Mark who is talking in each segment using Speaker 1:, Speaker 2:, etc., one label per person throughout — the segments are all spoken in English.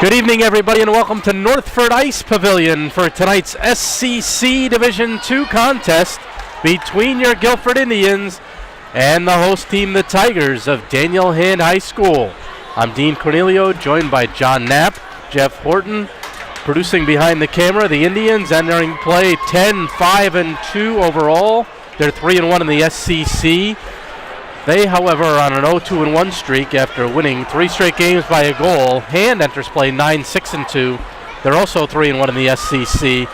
Speaker 1: Good evening, everybody, and welcome to Northford Ice Pavilion for tonight's SCC Division II contest between your Guilford Indians and the host team, the Tigers of Daniel Hand High School. I'm Dean Cornelio, joined by John Knapp, Jeff Horton, producing behind the camera. The Indians entering play 10-5-2 overall. They're 3-1 in the SCC. They, however, are on an 0-2-1 streak after winning 3 straight games by a goal. Hand enters play 9-6-2. They're also 3-1 in the SCC.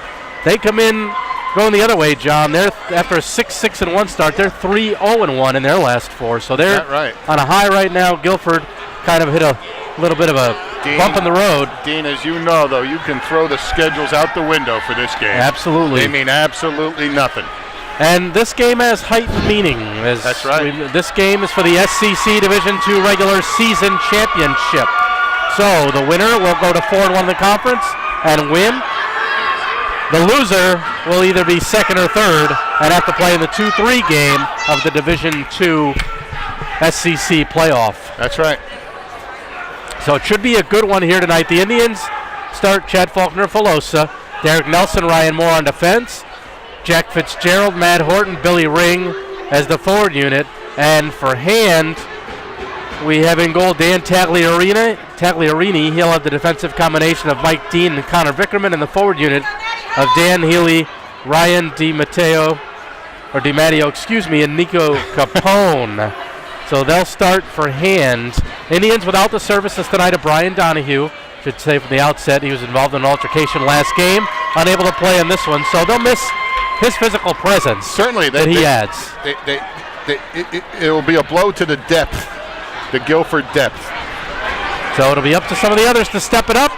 Speaker 1: They come in going the other way, John. They're after a 6-6-1 start. They're 3-0-1 in their last 4. So they're on a high right now. Guilford kind of hit a little bit of a bump in the road.
Speaker 2: Dean, as you know, though, you can throw the schedules out the window for this game.
Speaker 1: Absolutely.
Speaker 2: They mean absolutely nothing.
Speaker 1: And this game has heightened meaning.
Speaker 2: That's right.
Speaker 1: This game is for the SCC Division II regular season championship. So the winner will go to 4-1 in the conference and win. The loser will either be second or third and have to play in the 2-3 game of the Division II SCC playoff.
Speaker 2: That's right.
Speaker 1: So it should be a good one here tonight. The Indians start Chad Faulkner-Filosa, Derek Nelson, Ryan Moore on defense, Jack Fitzgerald, Matt Horton, Billy Ring as the forward unit. And for Hand, we have in goal Dan Tagliarini. He'll have the defensive combination of Mike Dean and Connor Vickerman, and the forward unit of Dan Healy, Ryan DiMatteo, and Nico Capone. So they'll start for Hand. Indians without the services tonight of Brian Donahue. Should say from the outset he was involved in an altercation last game. Unable to play in this one, so they'll miss his physical presence.
Speaker 2: Certainly
Speaker 1: that he adds.
Speaker 2: It will be a blow to the depth, the Guilford depth.
Speaker 1: So it'll be up to some of the others to step it up.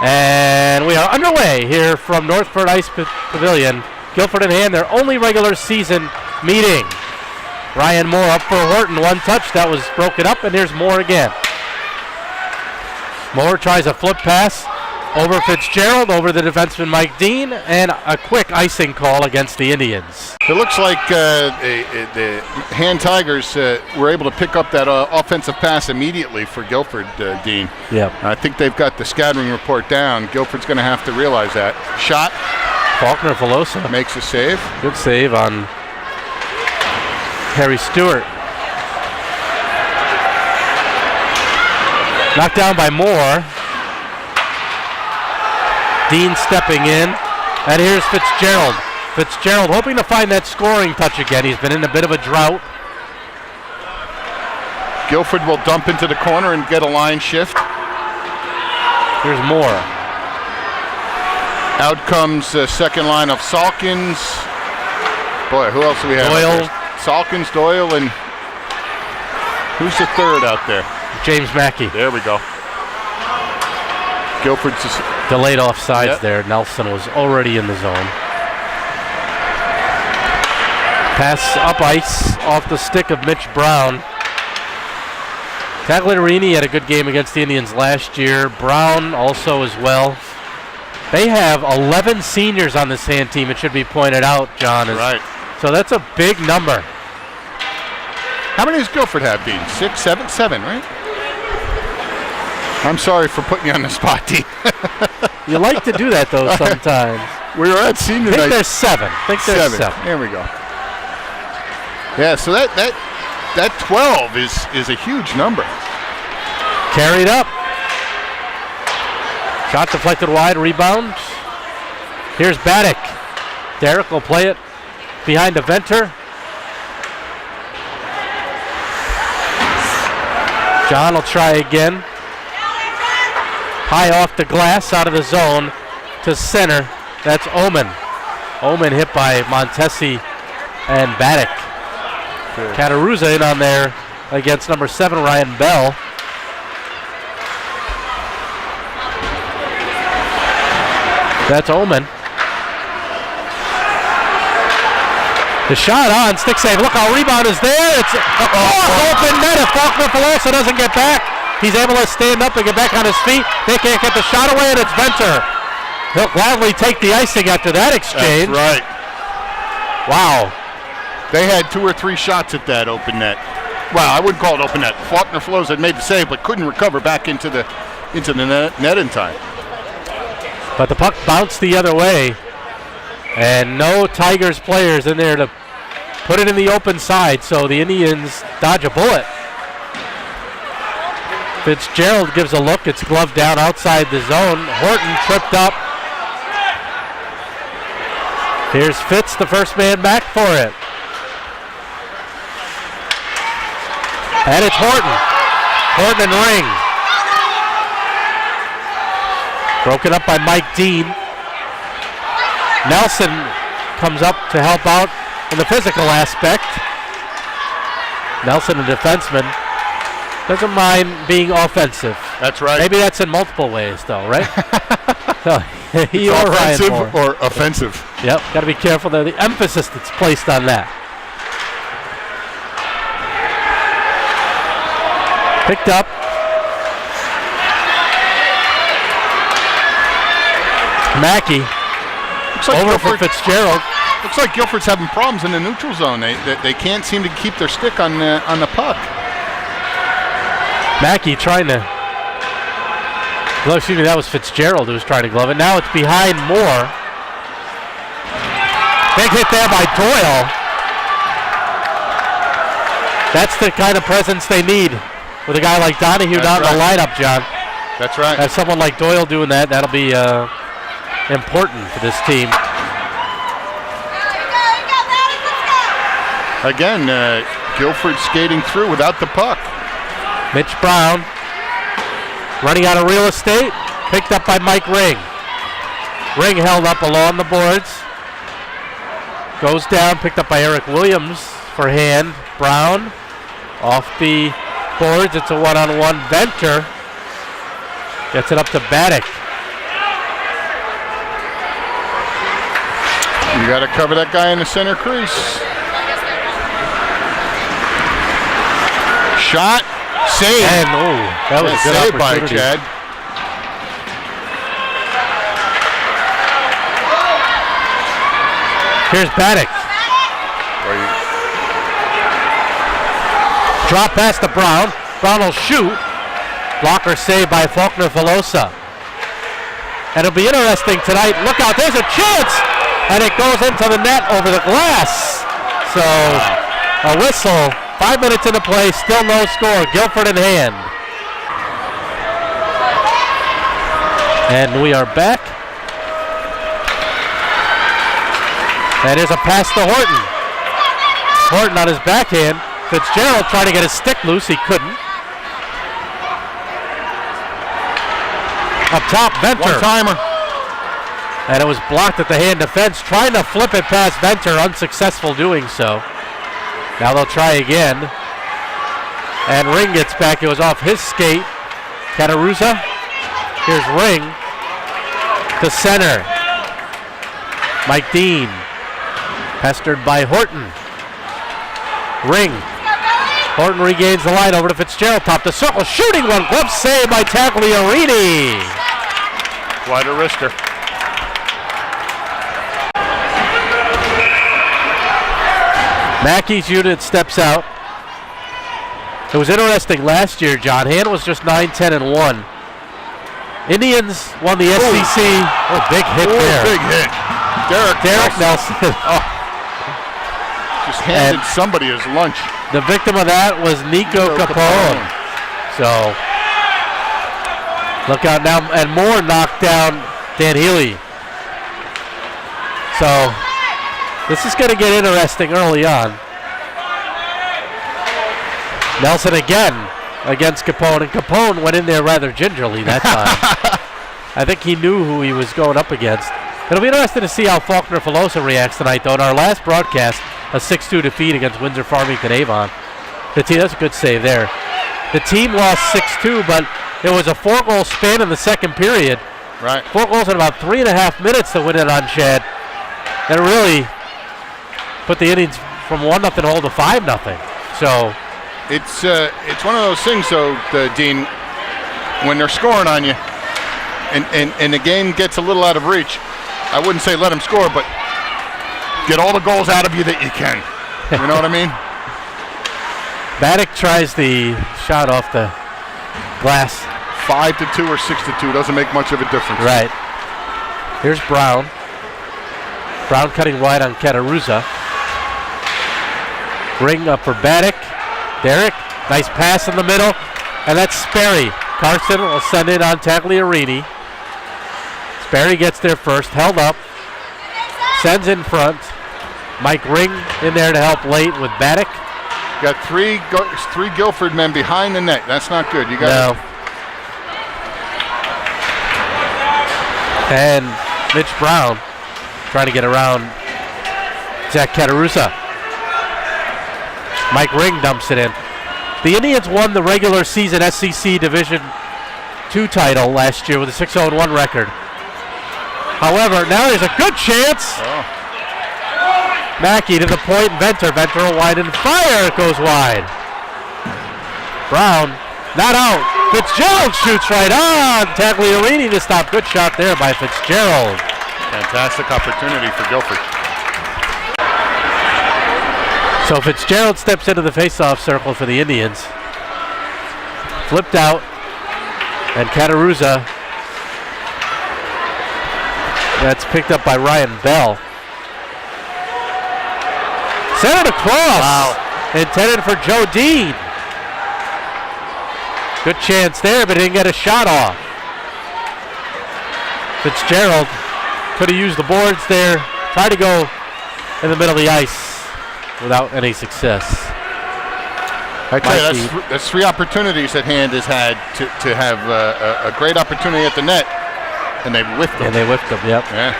Speaker 1: And we are underway here from Northford Ice Pavilion. Guilford and Hand, their only regular season meeting. Ryan Moore up for Horton, one touch, that was broken up, and here's Moore again. Moore tries a flip pass over Fitzgerald, over the defenseman Mike Dean, and a quick icing call against the Indians.
Speaker 2: It looks like the Hand Tigers were able to pick up that offensive pass immediately for Guilford, Dean.
Speaker 1: Yep.
Speaker 2: I think they've got the scattering report down. Guilford's going to have to realize that. Shot.
Speaker 1: Faulkner-Filosa
Speaker 2: makes a save.
Speaker 1: Good save on Harry Stewart. Knocked down by Moore. Dean stepping in, and here's Fitzgerald. Fitzgerald hoping to find that scoring touch again. He's been in a bit of a drought.
Speaker 2: Guilford will dump into the corner and get a line shift.
Speaker 1: Here's Moore.
Speaker 2: Out comes the second line of Salkins. Boy, who else do we have?
Speaker 1: Doyle.
Speaker 2: Salkins, Doyle, and who's the third out there?
Speaker 1: James Mackey.
Speaker 2: There we go. Guilford's just
Speaker 1: delayed offsides there. Nelson was already in the zone. Pass up ice off the stick of Mitch Brown. Tagliarini had a good game against the Indians last year. Brown also as well. They have 11 seniors on this Hand team, it should be pointed out, John.
Speaker 2: Right.
Speaker 1: So that's a big number.
Speaker 2: How many does Guilford have, Dean? 6, 7, 7, right? I'm sorry for putting you on the spot, Dean.
Speaker 1: You like to do that, though, sometimes.
Speaker 2: We were at senior night.
Speaker 1: I think there's 7.
Speaker 2: There we go. Yeah, so that 12 is a huge number.
Speaker 1: Carried up. Shot deflected wide, rebound. Here's Baddock. Derek will play it behind the Venter. John will try again. High off the glass, out of the zone to center. That's Omen. Omen hit by Montesi and Baddock. Cataruza in on there against number 7, Ryan Bell. That's Omen. The shot on, stick save. Look how rebound is there. It's open net if Faulkner-Filosa doesn't get back. He's able to stand up and get back on his feet. They can't get the shot away, and it's Venter. He'll gladly take the icing after that exchange.
Speaker 2: That's right.
Speaker 1: Wow.
Speaker 2: They had 2 or 3 shots at that open net. Well, I wouldn't call it open net. Faulkner-Filosa had made the save, but couldn't recover back into the into the net in time.
Speaker 1: But the puck bounced the other way, and no Tigers players in there to put it in the open side, so the Indians dodge a bullet. Fitzgerald gives a look. It's gloved down outside the zone. Horton tripped up. Here's Fitz, the first man back for it. And it's Horton. Horton and Ring. Broken up by Mike Dean. Nelson comes up to help out in the physical aspect. Nelson, a defenseman, doesn't mind being offensive.
Speaker 2: That's right.
Speaker 1: Maybe that's in multiple ways, though, right? He
Speaker 2: or
Speaker 1: or Ryan
Speaker 2: offensive
Speaker 1: Moore.
Speaker 2: or offensive.
Speaker 1: Yep, got to be careful there. The emphasis that's placed on that. Picked up. Mackey over for Fitzgerald.
Speaker 2: Looks like Guilford's having problems in the neutral zone. They can't seem to keep their stick on the puck.
Speaker 1: Mackey trying to glove. Excuse me, that was Fitzgerald who was trying to glove it. Now it's behind Moore. Big hit there by Doyle. That's the kind of presence they need with a guy like Donahue down in the lineup, John.
Speaker 2: That's right.
Speaker 1: Have someone like Doyle doing that, that'll be important for this team.
Speaker 2: Again, Guilford skating through without the puck.
Speaker 1: Mitch Brown running out of real estate, picked up by Mike Ring. Ring held up along the boards. Goes down, picked up by Eric Williams for hand. Brown off the boards. It's a one-on-one. Venter gets it up to Baddock.
Speaker 2: You got to cover that guy in the center crease. Shot, save.
Speaker 1: And that was a good
Speaker 2: save by
Speaker 1: opportunity.
Speaker 2: Chad.
Speaker 1: Here's Baddock. Drop pass to Brown. Brown will shoot. Blocker saved by Faulkner-Filosa. And it'll be interesting tonight. Look out, there's a chance! And it goes into the net over the glass. So a whistle. 5 minutes into play, still no score. Guilford in hand. And we are back. And there's a pass to Horton. Horton on his backhand. Fitzgerald trying to get his stick loose. He couldn't. Up top, Venter.
Speaker 2: One-timer.
Speaker 1: And it was blocked at the hand defense. Trying to flip it past Venter. Unsuccessful doing so. Now they'll try again. And Ring gets back. It was off his skate. Catarusa. Here's Ring. To center. Mike Dean. Pestered by Horton. Ring. Horton regains the line over to Fitzgerald. Top the circle. Shooting one. Glove save by Tagliarini.
Speaker 2: Quite a risker.
Speaker 1: Mackey's unit steps out. It was interesting last year, John. Hand was just 9-10-1. Indians won the SEC. Oh, big hit there.
Speaker 2: Big hit.
Speaker 1: Derek Nelson.
Speaker 2: Just handed somebody his lunch.
Speaker 1: The victim of that was Nico Capone. So, look out now. And Moore knocked down Dan Healy. So, this is going to get interesting early on. Nelson again against Capone, and Capone went in there rather gingerly that time. I think he knew who he was going up against. It'll be interesting to see how Faulkner-Filosa reacts tonight, though. In our last broadcast, a 6-2 defeat against Windsor Farmington Avon. That's a good save there. The team lost 6-2, but it was a 4-goal span in the second period.
Speaker 2: Right.
Speaker 1: 4 goals in about 3.5 minutes to win it on Chad. That really put the Indians from 1-0 hold to 5-0. So
Speaker 2: it's one of those things, though, Dean, when they're scoring on you, and the game gets a little out of reach. I wouldn't say let them score, but get all the goals out of you that you can. You know what I mean?
Speaker 1: Baddock tries the shot off the glass.
Speaker 2: 5-2 or 6-2 doesn't make much of a difference.
Speaker 1: Right. Here's Brown. Brown cutting wide on Cataruzza. Ring up for Baddick. Derek, nice pass in the middle. And that's Sperry. Carson will send it on Tagliarini. Sperry gets there first, held up. Sends in front. Mike Ring in there to help late with Baddick.
Speaker 2: Got three Guilford men behind the net. That's not good. You got
Speaker 1: no. And Mitch Brown trying to get around Zach Cataruzza. Mike Ring dumps it in. The Indians won the regular season SEC Division II title last year with a 6-0-1 record. However, now there's a good chance.
Speaker 2: Oh.
Speaker 1: Mackey to the point. Venter will wide and fire. It goes wide. Brown not out. Fitzgerald shoots right on. Tagliarini to stop. Good shot there by Fitzgerald.
Speaker 2: Fantastic opportunity for Guilford.
Speaker 1: So Fitzgerald steps into the faceoff circle for the Indians. Flipped out. And Cataruzza. That's picked up by Ryan Bell. Centered across.
Speaker 2: Wow.
Speaker 1: Intended for Joe Dean. Good chance there, but didn't get a shot off. Fitzgerald could have used the boards there. Tried to go in the middle of the ice without any success.
Speaker 2: I tell you, that's three opportunities that Hand has had to have a great opportunity at the net, and they whiffed them.
Speaker 1: Yep.
Speaker 2: Yeah.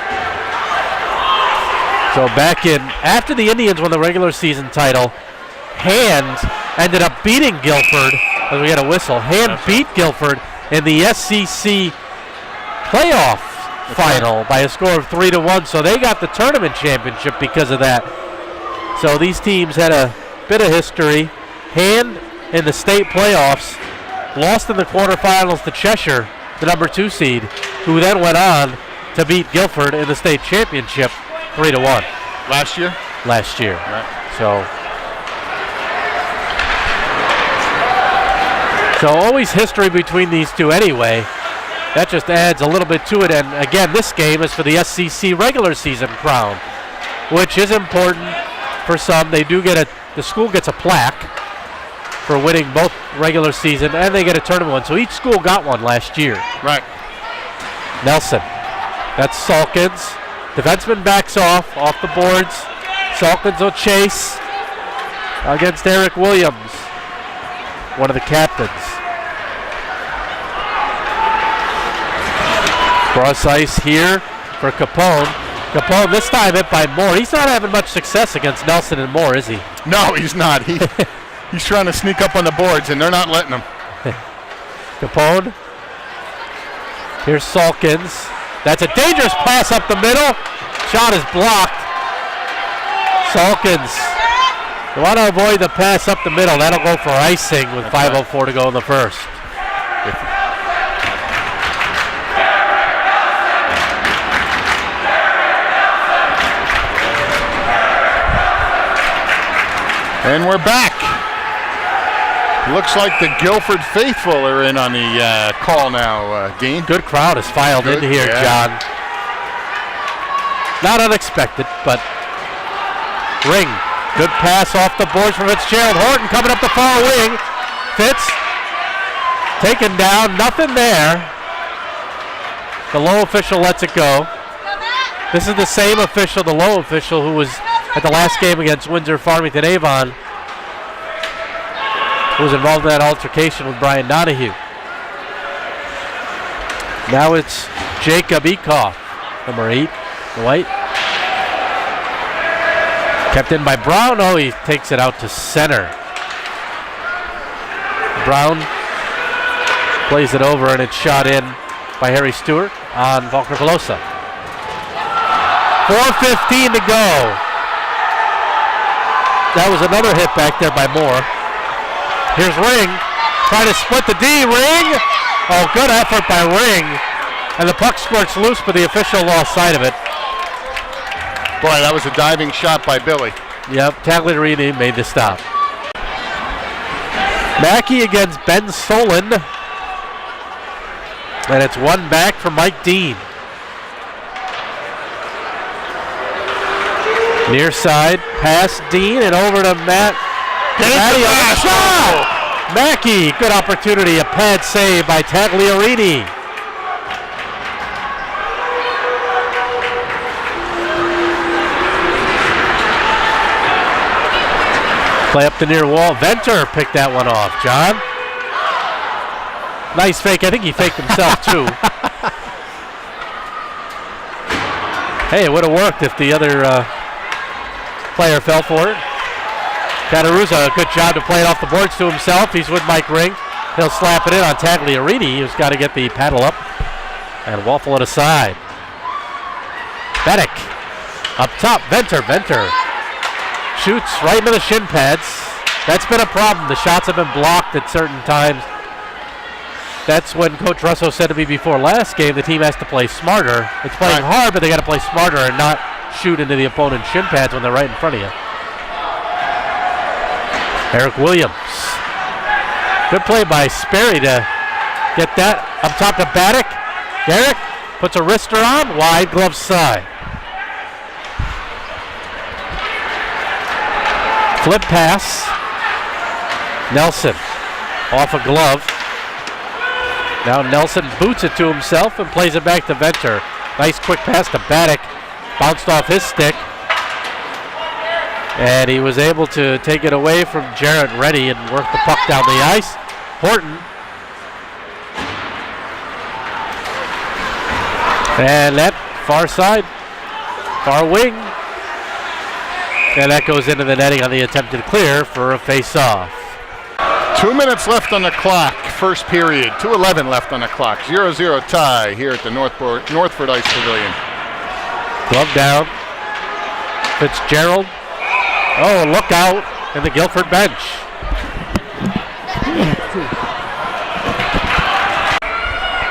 Speaker 1: So back in, after the Indians won the regular season title, Hand ended up beating Guilford, as we got a whistle. Hand beat Guilford in the SEC playoff final by a score of 3-1, so they got the tournament championship because of that. So these teams had a bit of history. Hand in the state playoffs lost in the quarterfinals to Cheshire, the number 2 seed, who then went on to beat Guilford in the state championship 3-1.
Speaker 2: Last year?
Speaker 1: Last year.
Speaker 2: Right.
Speaker 1: So always history between these two anyway. That just adds a little bit to it. And again, this game is for the SEC regular season crown, which is important for some. They do get the school gets a plaque for winning both regular season, and they get a tournament one. So each school got one last year.
Speaker 2: Right.
Speaker 1: Nelson. That's Salkins. Defenseman backs off the boards. Salkins will chase against Eric Williams, one of the captains. Cross ice here for Capone. Capone this time hit by Moore. He's not having much success against Nelson and Moore, is he?
Speaker 2: No, he's not. He's trying to sneak up on the boards, and they're not letting him.
Speaker 1: Capone. Here's Salkins. That's a dangerous pass up the middle. Shot is blocked. Salkins. You want to avoid the pass up the middle. That'll go for icing with 5:04 to go in the first.
Speaker 2: And we're back. Looks like the Guilford faithful are in on the call now, Dean.
Speaker 1: Good crowd has filed in here, John. Not unexpected, but Ring. Good pass off the boards from Fitzgerald. Horton coming up the far wing. Fitz taken down. Nothing there. The low official lets it go. This is the same official, the low official, who was at the last game against Windsor Farmington Avon, who was involved in that altercation with Brian Donahue. Now it's Jacob Ekoff, number 8, the white. Kept in by Brown. Oh, he takes it out to center. Brown plays it over, and it's shot in by Harry Stewart on Faulkner Pelosa. 4:15 to go. That was another hit back there by Moore. Here's Ring, trying to split the D. Ring! Oh, good effort by Ring. And the puck squirts loose, but the official lost sight of it.
Speaker 2: Boy, that was a diving shot by Billy.
Speaker 1: Yep, Tagliarini made the stop. Mackey against Ben Solon. And it's one back for Mike Dean. Near side, pass Dean and over to Matt. Shot! Mackey, good opportunity, a pad save by Tagliarini. Play up the near wall. Venter picked that one off. John? Nice fake. I think he faked himself too. Hey, it would have worked if the other player fell for it. Cataruza, a good job to play it off the boards to himself. He's with Mike Ring. He'll slap it in on Tagliarini, who's got to get the paddle up and waffle it aside. Benek up top. Venter shoots right into the shin pads. That's been a problem. The shots have been blocked at certain times. That's when Coach Russo said to me before last game, the team has to play smarter. It's playing hard, but they got to play smarter and not shoot into the opponent's shin pads when they're right in front of you. Eric Williams. Good play by Sperry to get that up top to Benek. Derek puts a wrister on, wide glove side. Flip pass. Nelson off a glove. Now Nelson boots it to himself and plays it back to Venter. Nice quick pass to Benek. Bounced off his stick. And he was able to take it away from Jarrett Reddy and work the puck down the ice. Horton. And that far side, far wing. And that goes into the netting on the attempted clear for a face-off.
Speaker 2: 2 minutes left on the clock, first period. 2:11 left on the clock. 0-0 tie here at the Northford Ice Pavilion.
Speaker 1: Glove down. Fitzgerald. Oh, look out in the Guilford bench.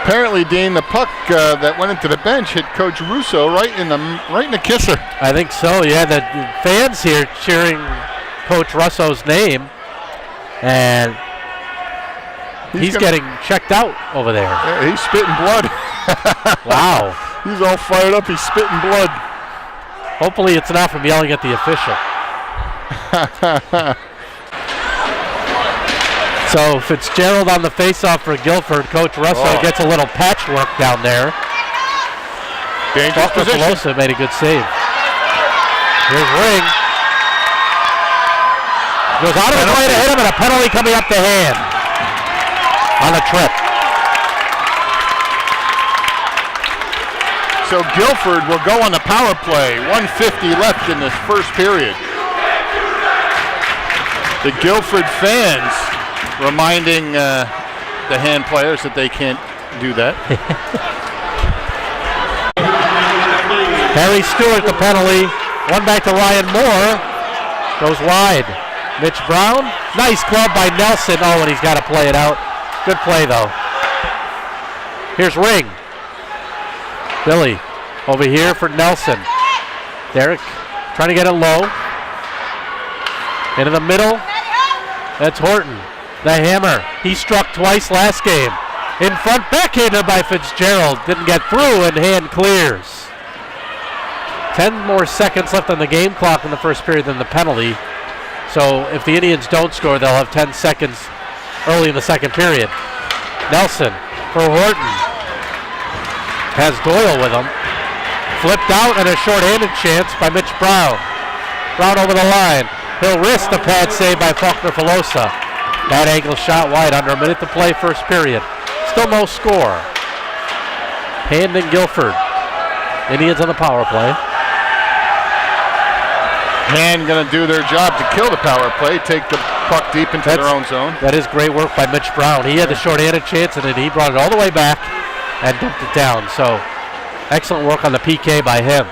Speaker 2: Apparently, Dean, the puck that went into the bench hit Coach Russo right in the kisser.
Speaker 1: I think so. Yeah, the fans here cheering Coach Russo's name, and he's getting checked out over there.
Speaker 2: Yeah, he's spitting blood.
Speaker 1: Wow.
Speaker 2: He's all fired up. He's spitting blood.
Speaker 1: Hopefully, it's not from yelling at the official. So Fitzgerald on the faceoff for Guilford. Coach Russo gets a little patchwork down there.
Speaker 2: Dangerous position.
Speaker 1: Pelosa made a good save. Here's Ring. Goes out of the play to hit him, and a penalty coming up the hand on a trip.
Speaker 2: So Guilford will go on the power play. 1:50 left in this first period. The Guilford fans reminding the hand players that they can't do that.
Speaker 1: Harry Stewart the penalty. One back to Ryan Moore. Goes wide. Mitch Brown. Nice glove by Nelson. Oh, and he's got to play it out. Good play, though. Here's Ring. Billy over here for Nelson. Derek trying to get it low. Into the middle. That's Horton. The hammer. He struck twice last game. In front, backhander by Fitzgerald. Didn't get through, and hand clears. 10 more seconds left on the game clock in the first period than the penalty. So if the Indians don't score, they'll have 10 seconds early in the second period. Nelson for Horton. Has Doyle with him. Flipped out and a short-handed chance by Mitch Brown. Brown over the line. He'll risk the pad save by Faulkner Pelosa. Bad angle shot wide, under a minute to play first period. Still no score. Hand in Guilford. Indians on the power play.
Speaker 2: Hand going to do their job to kill the power play, take the puck deep into their own zone.
Speaker 1: That is great work by Mitch Brown. He had the short-handed chance, and then he brought it all the way back and dumped it down. So excellent work on the PK by him.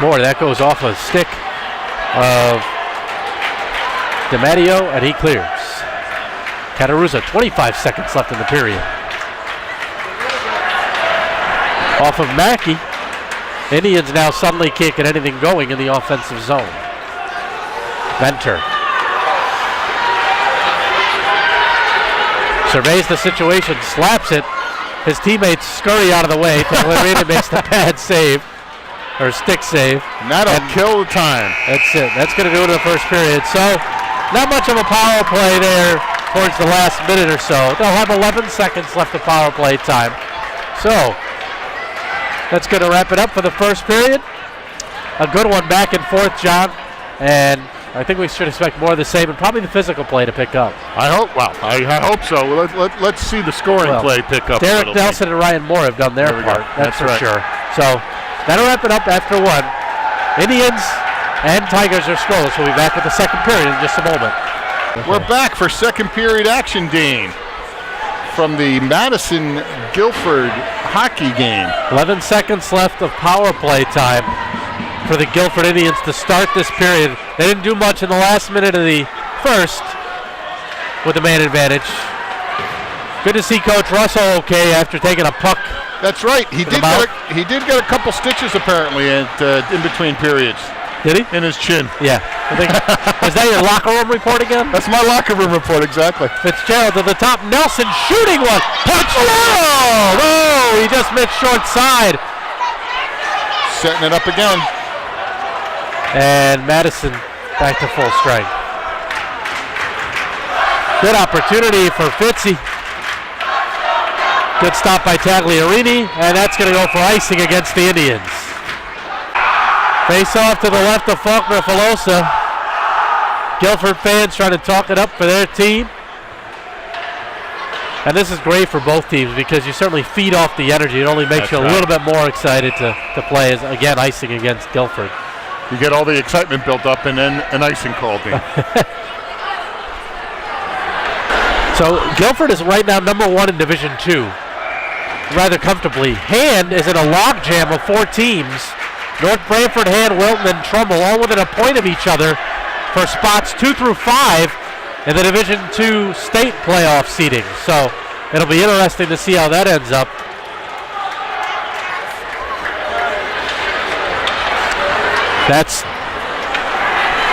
Speaker 1: More, that goes off a stick of DiMatteo, and he clears. Cataruza, 25 seconds left in the period. Off of Mackey. Indians now suddenly can't get anything going in the offensive zone. Venter. Surveys the situation, slaps it. His teammates scurry out of the way. Tagliarini makes the bad save, or stick save.
Speaker 2: And that'll kill the time.
Speaker 1: That's it. That's going to do it in the first period. So, not much of a power play there towards the last minute or so. They'll have 11 seconds left of power play time. So, that's going to wrap it up for the first period. A good one back and forth, John. And I think we should expect more of the same and probably the physical play to pick up.
Speaker 2: I hope so. Let's see the scoring play pick up.
Speaker 1: Derek Nelson and Ryan Moore have done their part. That's for sure. So that'll wrap it up after one. Indians and Tigers are scoreless. We'll be back with the second period in just a moment.
Speaker 2: We're back for second period action, Dean, from the Madison Guilford hockey game.
Speaker 1: 11 seconds left of power play time for the Guilford Indians to start this period. They didn't do much in the last minute of the first with the man advantage. Good to see Coach Russell okay after taking a puck.
Speaker 2: That's right. He did get a couple stitches apparently in between periods.
Speaker 1: Did he?
Speaker 2: In his chin.
Speaker 1: Yeah. Is that your locker room report again?
Speaker 2: That's my locker room report, exactly.
Speaker 1: Fitzgerald to the top. Nelson shooting one. Punch! Oh, he just missed short side.
Speaker 2: Setting it up again.
Speaker 1: And Madison back to full strength. Good opportunity for Fitzy. Good stop by Tagliarini, and that's going to go for icing against the Indians. Face off to the left of Faulkner-Filosa. Guilford fans trying to talk it up for their team. And this is great for both teams because you certainly feed off the energy. It only makes you a little bit more excited to play as, again, icing against Guilford.
Speaker 2: You get all the excitement built up and then an icing call, Dean.
Speaker 1: So Guilford is right now #1 in Division II, rather comfortably. Hand is in a logjam of 4 teams. North Branford, Hand, Wilton, and Trumbull all within a point of each other for spots 2 through 5 in the Division II state playoff seeding. So it'll be interesting to see how that ends up. That's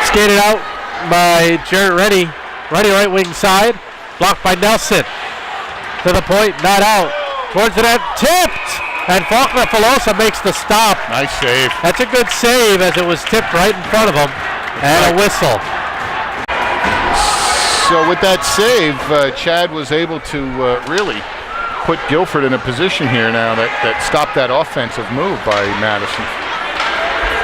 Speaker 1: skated out by Jarrett Reddy. Reddy right wing side. Blocked by Nelson. To the point, not out. Towards the net, tipped! And Faulkner-Filosa makes the stop.
Speaker 2: Nice save.
Speaker 1: That's a good save as it was tipped right in front of him. And a whistle.
Speaker 2: So with that save, Chad was able to really put Guilford in a position here now that stopped that offensive move by Madison.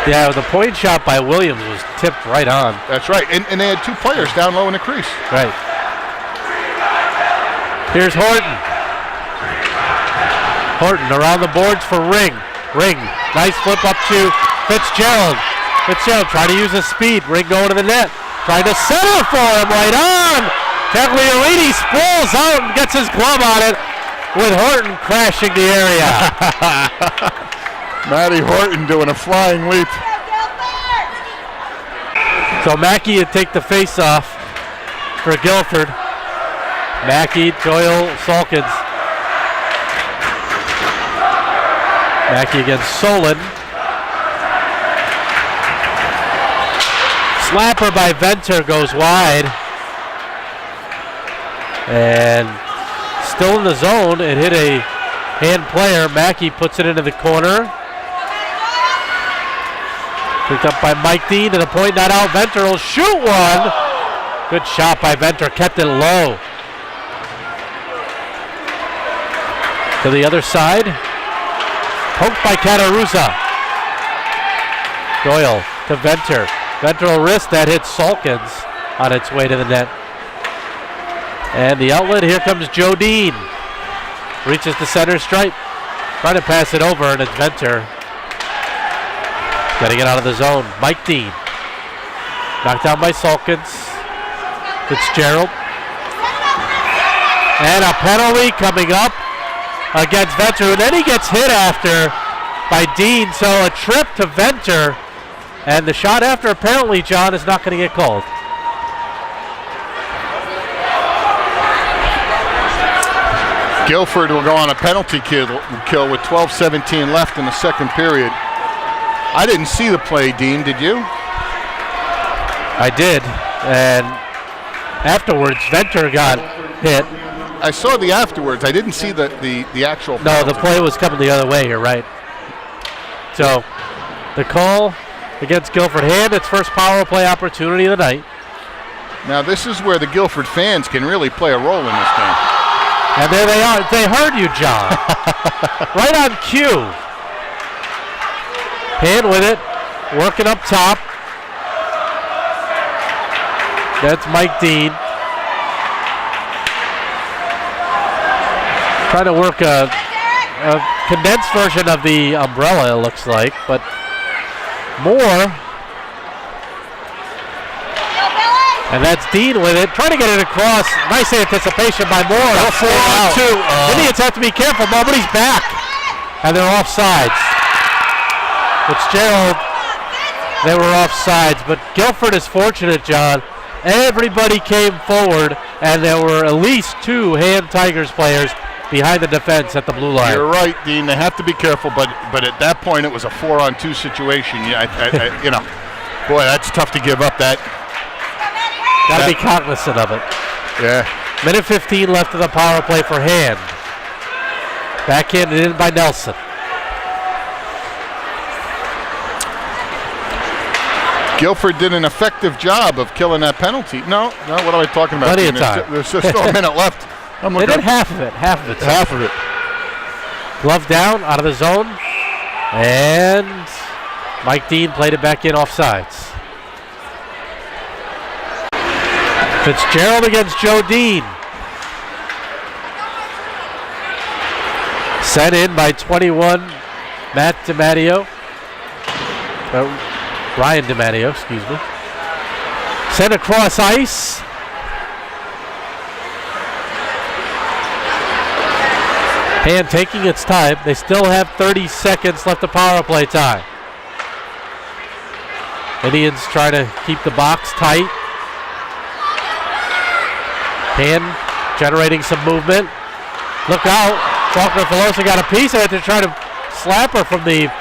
Speaker 1: Yeah, the point shot by Williams was tipped right on.
Speaker 2: That's right, and they had 2 players down low in the crease.
Speaker 1: Right. Here's Horton. Horton around the boards for Ring. Ring, nice flip up to Fitzgerald. Fitzgerald trying to use his speed. Ring going to the net. Trying to center for him, right on. Tagliarini spools out and gets his glove on it with Horton crashing the area.
Speaker 2: Matty Horton doing a flying leap.
Speaker 1: So Mackey would take the face-off for Guilford. Mackey, Doyle, Salkins. Mackey against Solon. Slapper by Venter goes wide. And still in the zone, it hit a Hand player. Mackey puts it into the corner. Picked up by Mike Dean to the point, not out. Venter will shoot one. Good shot by Venter, kept it low. To the other side. Poked by Catarusa. Doyle to Venter. Venter will wrist that, hits Salkins on its way to the net. And the outlet, here comes Joe Dean. Reaches the center stripe. Trying to pass it over, and it's Venter. Got to get out of the zone. Mike Dean. Knocked down by Salkins. Fitzgerald. And a penalty coming up against Venter. And then he gets hit after by Dean. So a trip to Venter. And the shot after a penalty, John, is not going to get called.
Speaker 2: Guilford will go on a penalty kill with 12:17 left in the second period. I didn't see the play, Dean, did you?
Speaker 1: I did, and afterwards Venter got hit.
Speaker 2: I saw the afterwards. I didn't see the actual.
Speaker 1: No,
Speaker 2: penalty.
Speaker 1: the play was coming the other way. You're right. So the call against Guilford. Hand its first power play opportunity of the night.
Speaker 2: Now this is where the Guilford fans can really play a role in this game.
Speaker 1: And there they are. They heard you, John. Right on cue. Hand with it. Working up top. That's Mike Dean. Trying to work a condensed version of the umbrella, it looks like, but Moore. And that's Dean with it, trying to get it across. Nice anticipation by Moore. 4-2. Indians have to be careful. Nobody's back. And they're offsides. Fitzgerald, they were offsides. But Guilford is fortunate, John. Everybody came forward, and there were at least 2 Hand Tigers players behind the defense at the blue line.
Speaker 2: You're right, Dean. They have to be careful, but at that point it was a 4-on-2 situation. You know, boy, that's tough to give up that.
Speaker 1: Got to be cognizant of it.
Speaker 2: Yeah.
Speaker 1: Minute 15 left of the power play for Hand. Backhanded in by Nelson.
Speaker 2: Guilford did an effective job of killing that penalty. No, what am I talking about?
Speaker 1: Plenty of time.
Speaker 2: There's still a minute left.
Speaker 1: They did half of it. Half of it. Glove down, out of the zone. And Mike Dean played it back in offsides. Fitzgerald against Joe Dean. Sent in by 21, Matt DiMatteo. Ryan DiMatteo, excuse me. Sent across ice. Hand taking its time. They still have 30 seconds left of power play time. Indians try to keep the box tight. Hand generating some movement. Look out. Faulkner Filosa got a piece of it. They're trying to slap her from the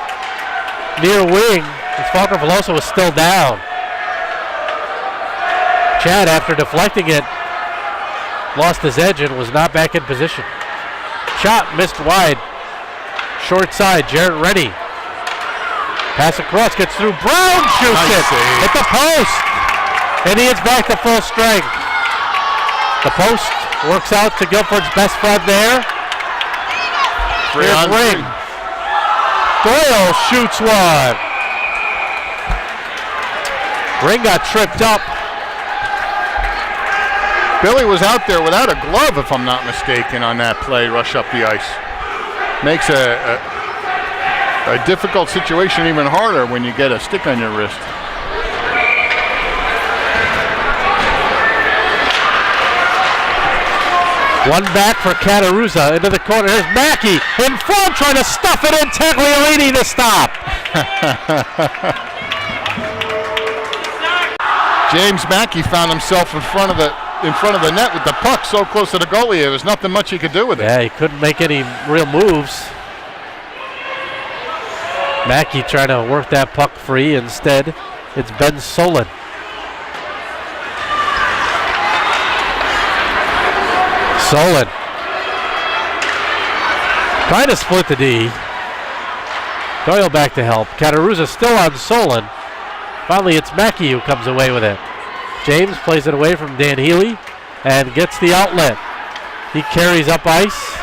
Speaker 1: near wing. As Faulkner Filosa was still down. Chad, after deflecting it, lost his edge and was not back in position. Shot missed wide. Short side, Jarrett Rennie. Pass across, gets through. Brown shoots it at the post. Indians back to full strength. The post works out to Guilford's best friend there. Here's Ring. Doyle shoots one. Ring got tripped up.
Speaker 2: Billy was out there without a glove, if I'm not mistaken, on that play, rush up the ice. Makes a difficult situation even harder when you get a stick on your wrist.
Speaker 1: One back for Cataruzza into the corner. Here's Mackey in front, trying to stuff it in. Tagliarini to stop.
Speaker 2: James Mackey found himself in front of the net with the puck so close to the goalie. There was nothing much he could do with it.
Speaker 1: Yeah, he couldn't make any real moves. Mackey trying to work that puck free. Instead, it's Ben Solon. Solon trying to split the D. Doyle back to help. Cataruzza still on Solon. Finally, it's Mackey who comes away with it. James plays it away from Dan Healy and gets the outlet. He carries up ice.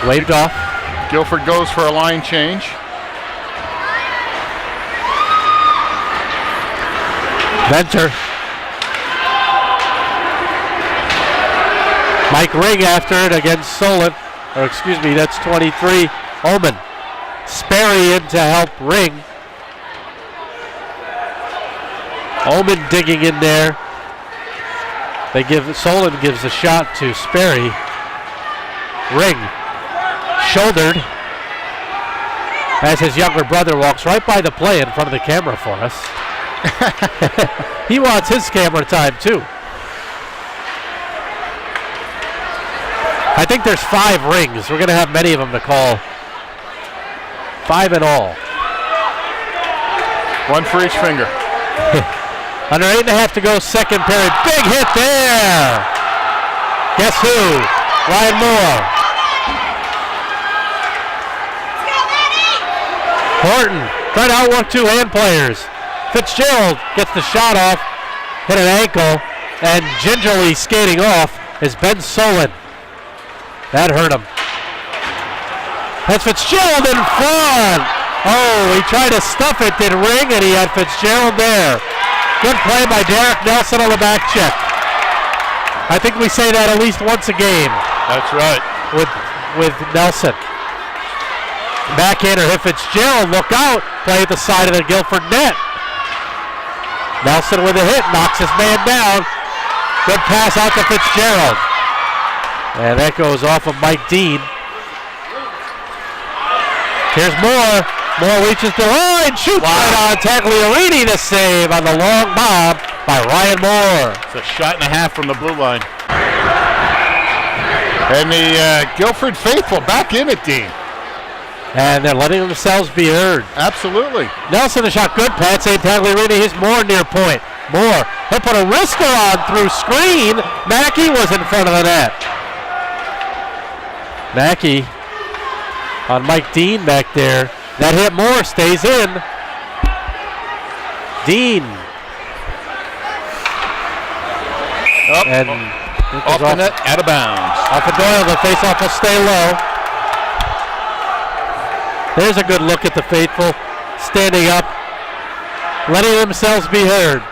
Speaker 1: Waved off.
Speaker 2: Guilford goes for a line change.
Speaker 1: Venter. Mike Ring after it against Solon. Or excuse me, that's 23. Oman. Sperry in to help Ring. Oman digging in there. Solon gives a shot to Sperry. Ring. Shouldered. As his younger brother walks right by the play in front of the camera for us. He wants his camera time too. I think there's 5 rings. We're going to have many of them to call. 5 in all.
Speaker 2: One for each finger.
Speaker 1: Under 8.5 to go, second period. Big hit there. Guess who? Ryan Moore. Horton trying to outwork two hand players. Fitzgerald gets the shot off, hit an ankle, and gingerly skating off is Ben Solon. That hurt him. That's Fitzgerald in front. Oh, he tried to stuff it, did ring, and he had Fitzgerald there. Good play by Derek Nelson on the back check. I think we say that at least once a game.
Speaker 2: That's right.
Speaker 1: With Nelson. Backhander hit Fitzgerald. Look out. Play at the side of the Guilford net. Nelson with a hit. Knocks his man down. Good pass out to Fitzgerald. And that goes off of Mike Dean. Here's Moore. Moore reaches the line. Shoots right on Tagliarini. The save on the long bob by Ryan Moore.
Speaker 2: It's a shot and a half from the blue line. And the Guilford faithful back in it, Dean.
Speaker 1: And they're letting themselves be heard.
Speaker 2: Absolutely.
Speaker 1: Nelson, a shot, good pass. Tagliarini, here's Moore near point. Moore, he'll put a wrister on through screen. Mackey was in front of the net. Mackey on Mike Dean back there. That hit Moore, stays in. Dean. And
Speaker 2: off the net, out of bounds.
Speaker 1: Off of Doyle, the faceoff will stay low. There's a good look at the faithful, standing up, letting themselves be heard.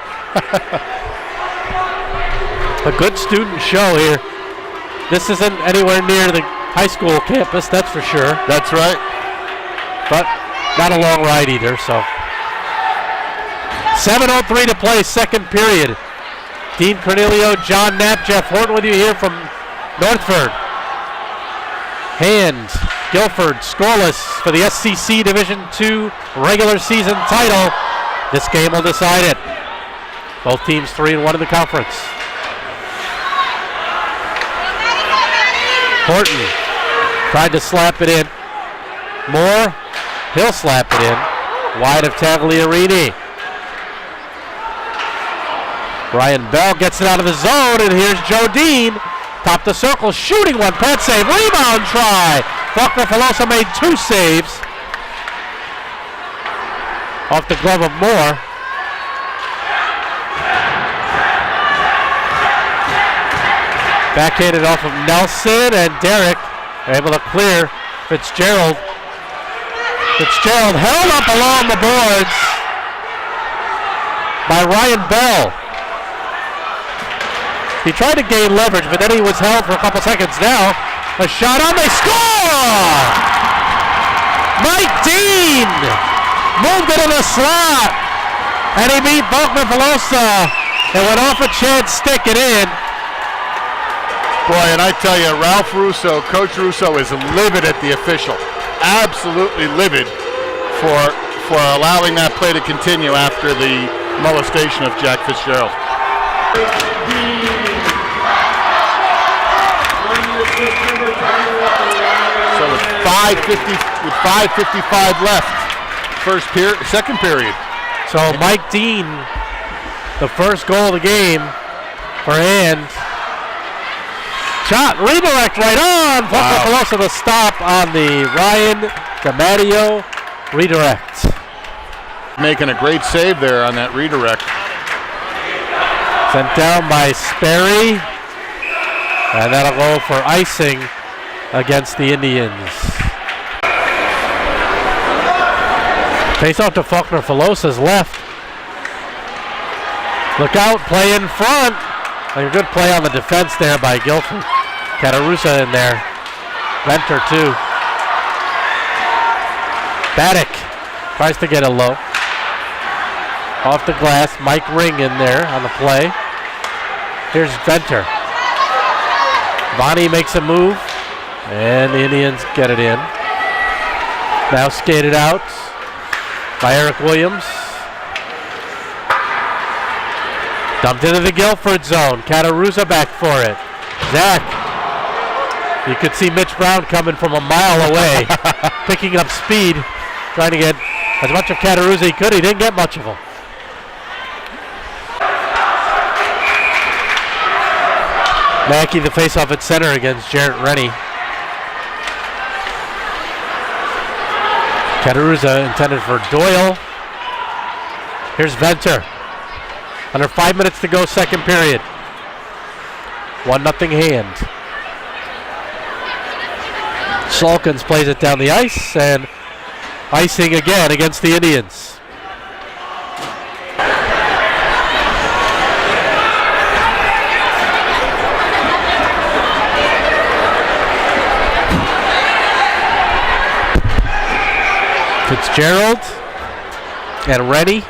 Speaker 1: A good student show here. This isn't anywhere near the high school campus, that's for sure.
Speaker 2: That's right.
Speaker 1: But not a long ride either, so. 7:03 to play, second period. Dean Cornelio, John Knapp, Jeff Horton with you here from Northford. And Guilford scoreless for the SCC Division II regular season title. This game will decide it. Both teams 3-1 in the conference. Horton tried to slap it in. Moore, he'll slap it in. Wide of Tagliarini. Brian Bell gets it out of the zone, and here's Joe Dean. Top the circle, shooting one, pad save, rebound try. Faulkner Filosa made two saves. Off the glove of Moore. Backhanded off of Nelson, and Derek able to clear Fitzgerald. Fitzgerald held up along the boards by Ryan Bell. He tried to gain leverage, but then he was held for a couple seconds. Now, a shot on, they score! Mike Dean moved it in the slot, and he beat Faulkner Filosa and went off a chance, stick it in.
Speaker 2: Boy, and I tell you, Ralph Russo, Coach Russo is livid at the official. Absolutely livid for allowing that play to continue after the molestation of Jack Fitzgerald. So with 5:55 left, second period.
Speaker 1: So Mike Dean, the first goal of the game for hand. Shot, redirect right on. Faulkner Filosa the stop on the Ryan DiMatteo redirect.
Speaker 2: Making a great save there on that redirect.
Speaker 1: Sent down by Sperry. And that'll go for icing against the Indians. Face off to Faulkner Filosa's left. Look out, play in front. A good play on the defense there by Guilford. Catarusa in there. Venter too. Baddock tries to get it low. Off the glass, Mike Ring in there on the play. Here's Venter. Vonnie makes a move, and the Indians get it in. Now skated out by Eric Williams. Dumped into the Guilford zone. Catarusa back for it. Zach. You could see Mitch Brown coming from a mile away, picking up speed, trying to get as much of Catarusa he could. He didn't get much of him. Mackey the face-off at center against Jarrett Rennie. Cataruza intended for Doyle. Here's Venter. Under 5 minutes to go, second period. 1-0 Hand. Salkins plays it down the ice, and icing again against the Indians. Fitzgerald and Rennie.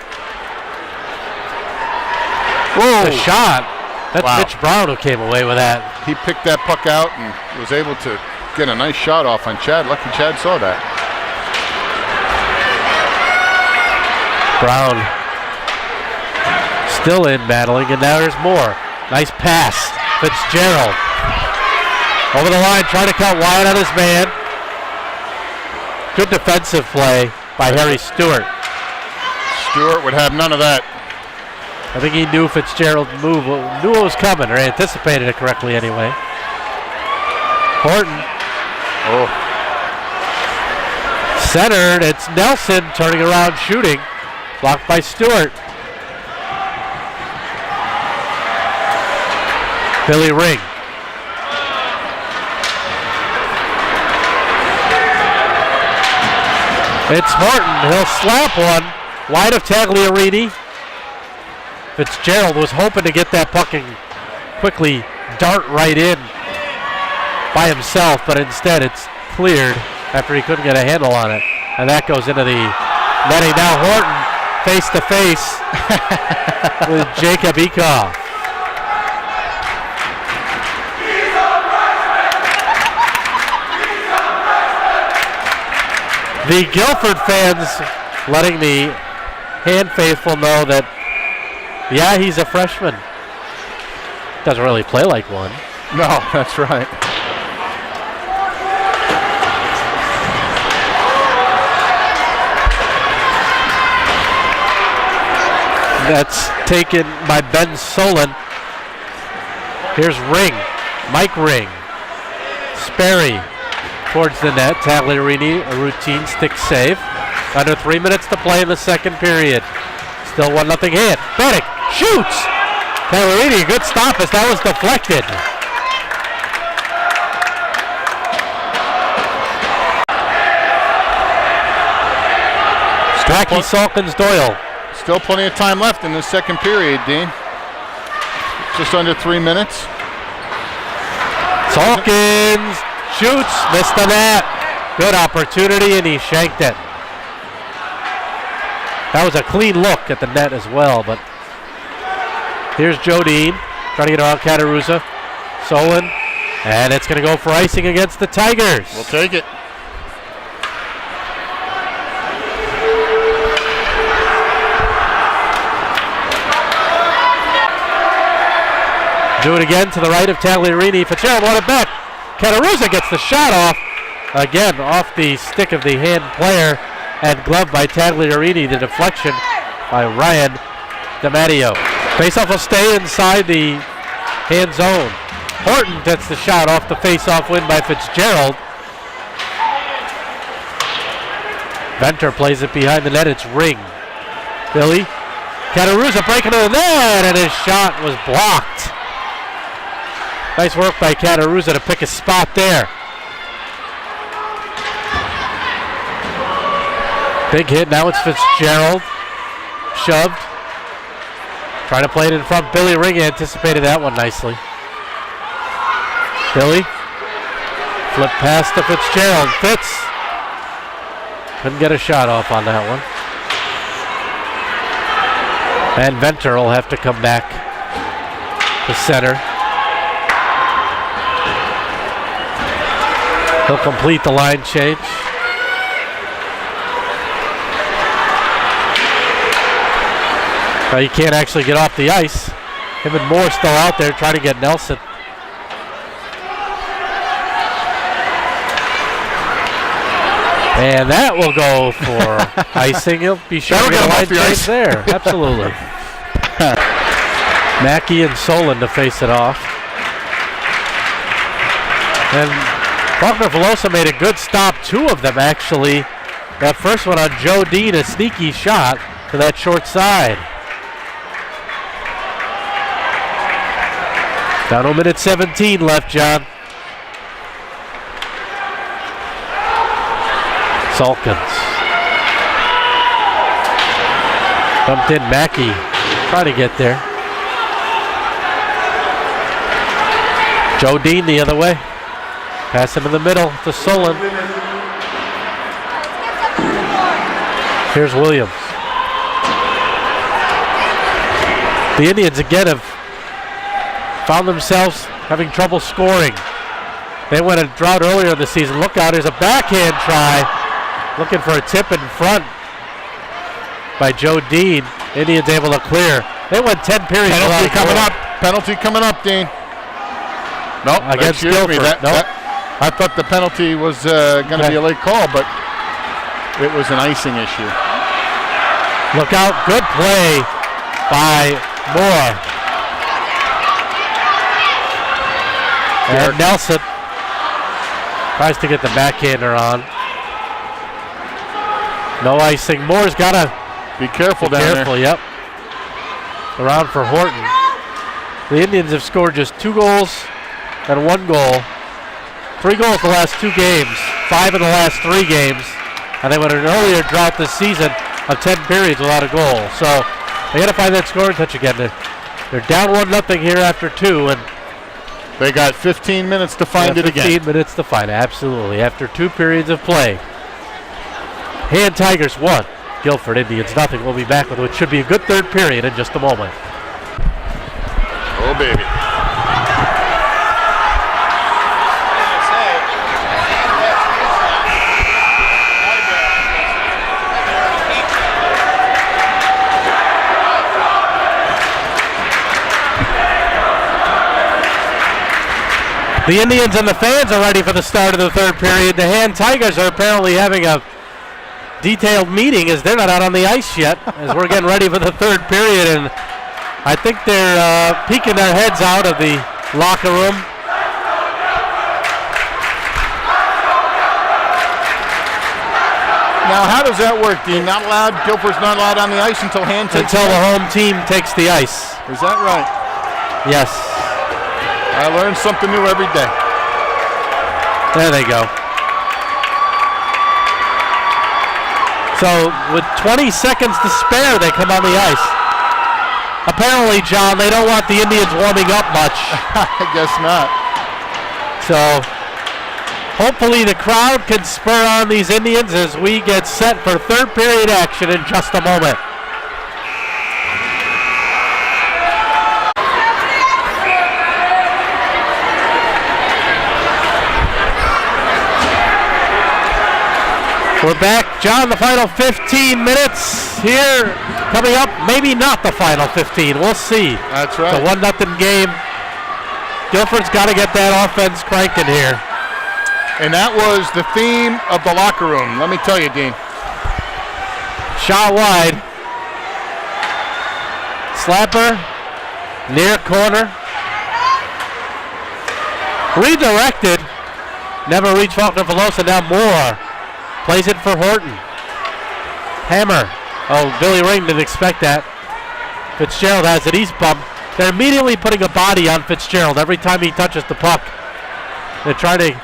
Speaker 1: Whoa! The shot. That's wow. Mitch Brown who came away with that.
Speaker 2: He picked that puck out and was able to get a nice shot off on Chad. Lucky Chad saw that.
Speaker 1: Brown still in battling, and now there's more. Nice pass. Fitzgerald over the line, trying to cut wide on his man. Good defensive play by Harry Stewart.
Speaker 2: Stewart would have none of that.
Speaker 1: I think he knew Fitzgerald's move, knew it was coming, or anticipated it correctly anyway. Horton.
Speaker 2: Oh.
Speaker 1: Centered, it's Nelson turning around shooting. Blocked by Stewart. Billy Ring. It's Horton. He'll slap one wide of Tagliarini. Fitzgerald was hoping to get that puck and quickly dart right in by himself, but instead it's cleared after he couldn't get a handle on it. And that goes into the netting. Now Horton face to face with Jacob Ekoff. The Guilford fans letting the Hand faithful know that, yeah, he's a freshman. Doesn't really play like one.
Speaker 2: No, that's right.
Speaker 1: That's taken by Ben Solon. Here's Ring, Mike Ring. Sperry towards the net. Tagliarini, a routine stick save. Under 3 minutes to play in the second period. Still 1-0 Hand. Bennett shoots. Tagliarini, good stop as that was deflected. Wacky Salkins Doyle.
Speaker 2: Still plenty of time left in the second period, Dean. Just under 3 minutes.
Speaker 1: Salkins shoots, missed the net. Good opportunity, and he shanked it. That was a clean look at the net as well, but here's Jodine trying to get around Cataruza. Solon, and it's going to go for icing against the Tigers.
Speaker 2: We'll take it.
Speaker 1: Do it again to the right of Tagliarini. Fitzgerald won it back. Cataruza gets the shot off. Again, off the stick of the Hand player and gloved by Tagliarini. The deflection by Ryan DiMatteo. Faceoff will stay inside the Hand zone. Horton gets the shot off the faceoff win by Fitzgerald. Venter plays it behind the net. It's Ring. Billy. Cataruza breaking to the net, and his shot was blocked. Nice work by Cataruza to pick a spot there. Big hit, now it's Fitzgerald. Shoved. Trying to play it in front. Billy Ring anticipated that one nicely. Billy. Flip pass to Fitzgerald. Fitz. Couldn't get a shot off on that one. And Venter will have to come back to center. He'll complete the line change. Now he can't actually get off the ice. Him and Moore still out there trying to get Nelson. And that will go for icing. He'll be sure to get a line change there. Absolutely. Mackey and Solon to face it off. And Faulkner Velosa made a good stop, 2 of them actually. That first one on Joe Dean, a sneaky shot to that short side. Down to minute 17 left, John. Salkins. Bumped in Mackey. Trying to get there. Joe Dean the other way. Pass into the middle to Solon. Here's Williams. The Indians again have found themselves having trouble scoring. They went a drought earlier in the season. Look out, there's a backhand try. Looking for a tip in front by Joe Dean. Indians able to clear. They went 10 periods.
Speaker 2: Penalty coming up. Penalty coming up, Dean. Nope,
Speaker 1: against Guilford.
Speaker 2: I thought the penalty was going to be a late call, but it was an icing issue.
Speaker 1: Look out, good play by Moore. And Nelson tries to get the backhander on. No icing. Moore's got to
Speaker 2: be careful down there.
Speaker 1: Yep. Around for Horton. The Indians have scored just 2 goals and 1 goal. 3 goals the last 2 games, 5 in the last 3 games. And they went an earlier drought this season of 10 periods without a goal. So they got to find that scoring touch again. They're down 1-0 here after 2, and
Speaker 2: they got 15 minutes to find it again.
Speaker 1: 15 minutes to find it, absolutely. After 2 periods of play. Hand Tigers 1, Guilford Indians nothing. We'll be back with what should be a good 3rd period in just a moment.
Speaker 2: Oh, baby.
Speaker 1: The Indians and the fans are ready for the start of the 3rd period. The Hand Tigers are apparently having a detailed meeting as they're not out on the ice yet as we're getting ready for the 3rd period, and I think they're peeking their heads out of the locker room.
Speaker 2: Now, how does that work, Dean? Not allowed, Guilford's not allowed on the ice until Hand takes
Speaker 1: the home team takes the ice.
Speaker 2: Is that right?
Speaker 1: Yes.
Speaker 2: I learn something new every day.
Speaker 1: There they go. So with 20 seconds to spare, they come on the ice. Apparently, John, they don't want the Indians warming up much.
Speaker 2: I guess not.
Speaker 1: So hopefully the crowd can spur on these Indians as we get set for 3rd period action in just a moment. We're back, John, the final 15 minutes here. Coming up, maybe not the final 15. We'll see.
Speaker 2: That's right.
Speaker 1: It's a 1-0 game. Guilford's got to get that offense cranking here.
Speaker 2: And that was the theme of the locker room. Let me tell you, Dean.
Speaker 1: Shot wide. Slapper. Near corner. Redirected. Never reached Faulkner Velosa. Now Moore. Plays it for Horton. Hammer. Oh, Billy Ring didn't expect that. Fitzgerald has it. He's bumped. They're immediately putting a body on Fitzgerald every time he touches the puck. They're trying to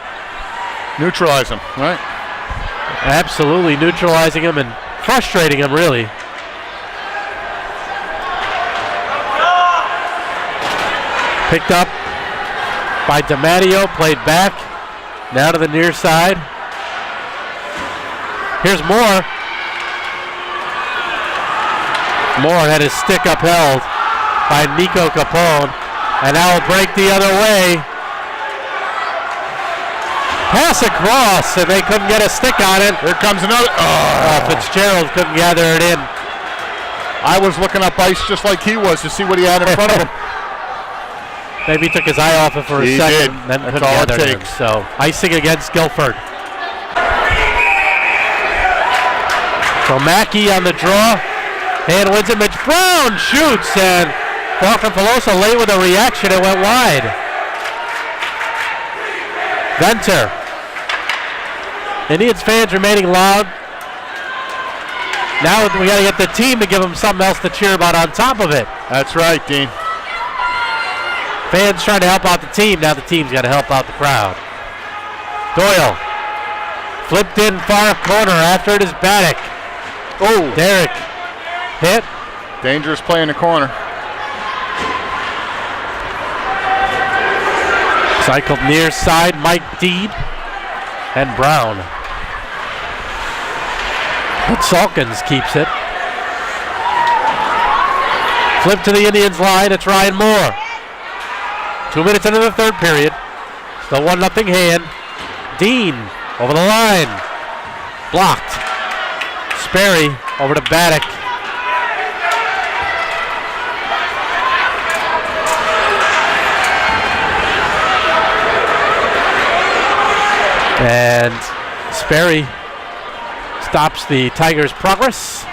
Speaker 2: neutralize him, right?
Speaker 1: Absolutely neutralizing him and frustrating him, really. Picked up by DiMatteo, played back. Now to the near side. Here's Moore. Moore had his stick upheld by Nico Capone. And now will break the other way. Pass across, and they couldn't get a stick on it.
Speaker 2: Here comes another.
Speaker 1: Fitzgerald couldn't gather it in.
Speaker 2: I was looking up ice just like he was to see what he had in front of him.
Speaker 1: Maybe he took his eye off it for a second. Then couldn't gather it in. So icing against Guilford. So Mackey on the draw. Hand wins it. Mitch Brown shoots, and Faulkner Velosa late with a reaction. It went wide. Venter. Indians fans remaining loud. Now we got to get the team to give them something else to cheer about on top of it.
Speaker 2: That's right, Dean.
Speaker 1: Fans trying to help out the team. Now the team's got to help out the crowd. Doyle. Flipped in far corner. After it is Baddock.
Speaker 2: Oh.
Speaker 1: Derek. Hit.
Speaker 2: Dangerous play in the corner.
Speaker 1: Cycled near side. Mike Deed. And Brown. But Salkins keeps it. Flip to the Indians line. It's Ryan Moore. 2 minutes into the third period. Still 1-0 hand. Dean over the line. Blocked. Sperry over to Baddock. And Sperry stops the Tigers' progress.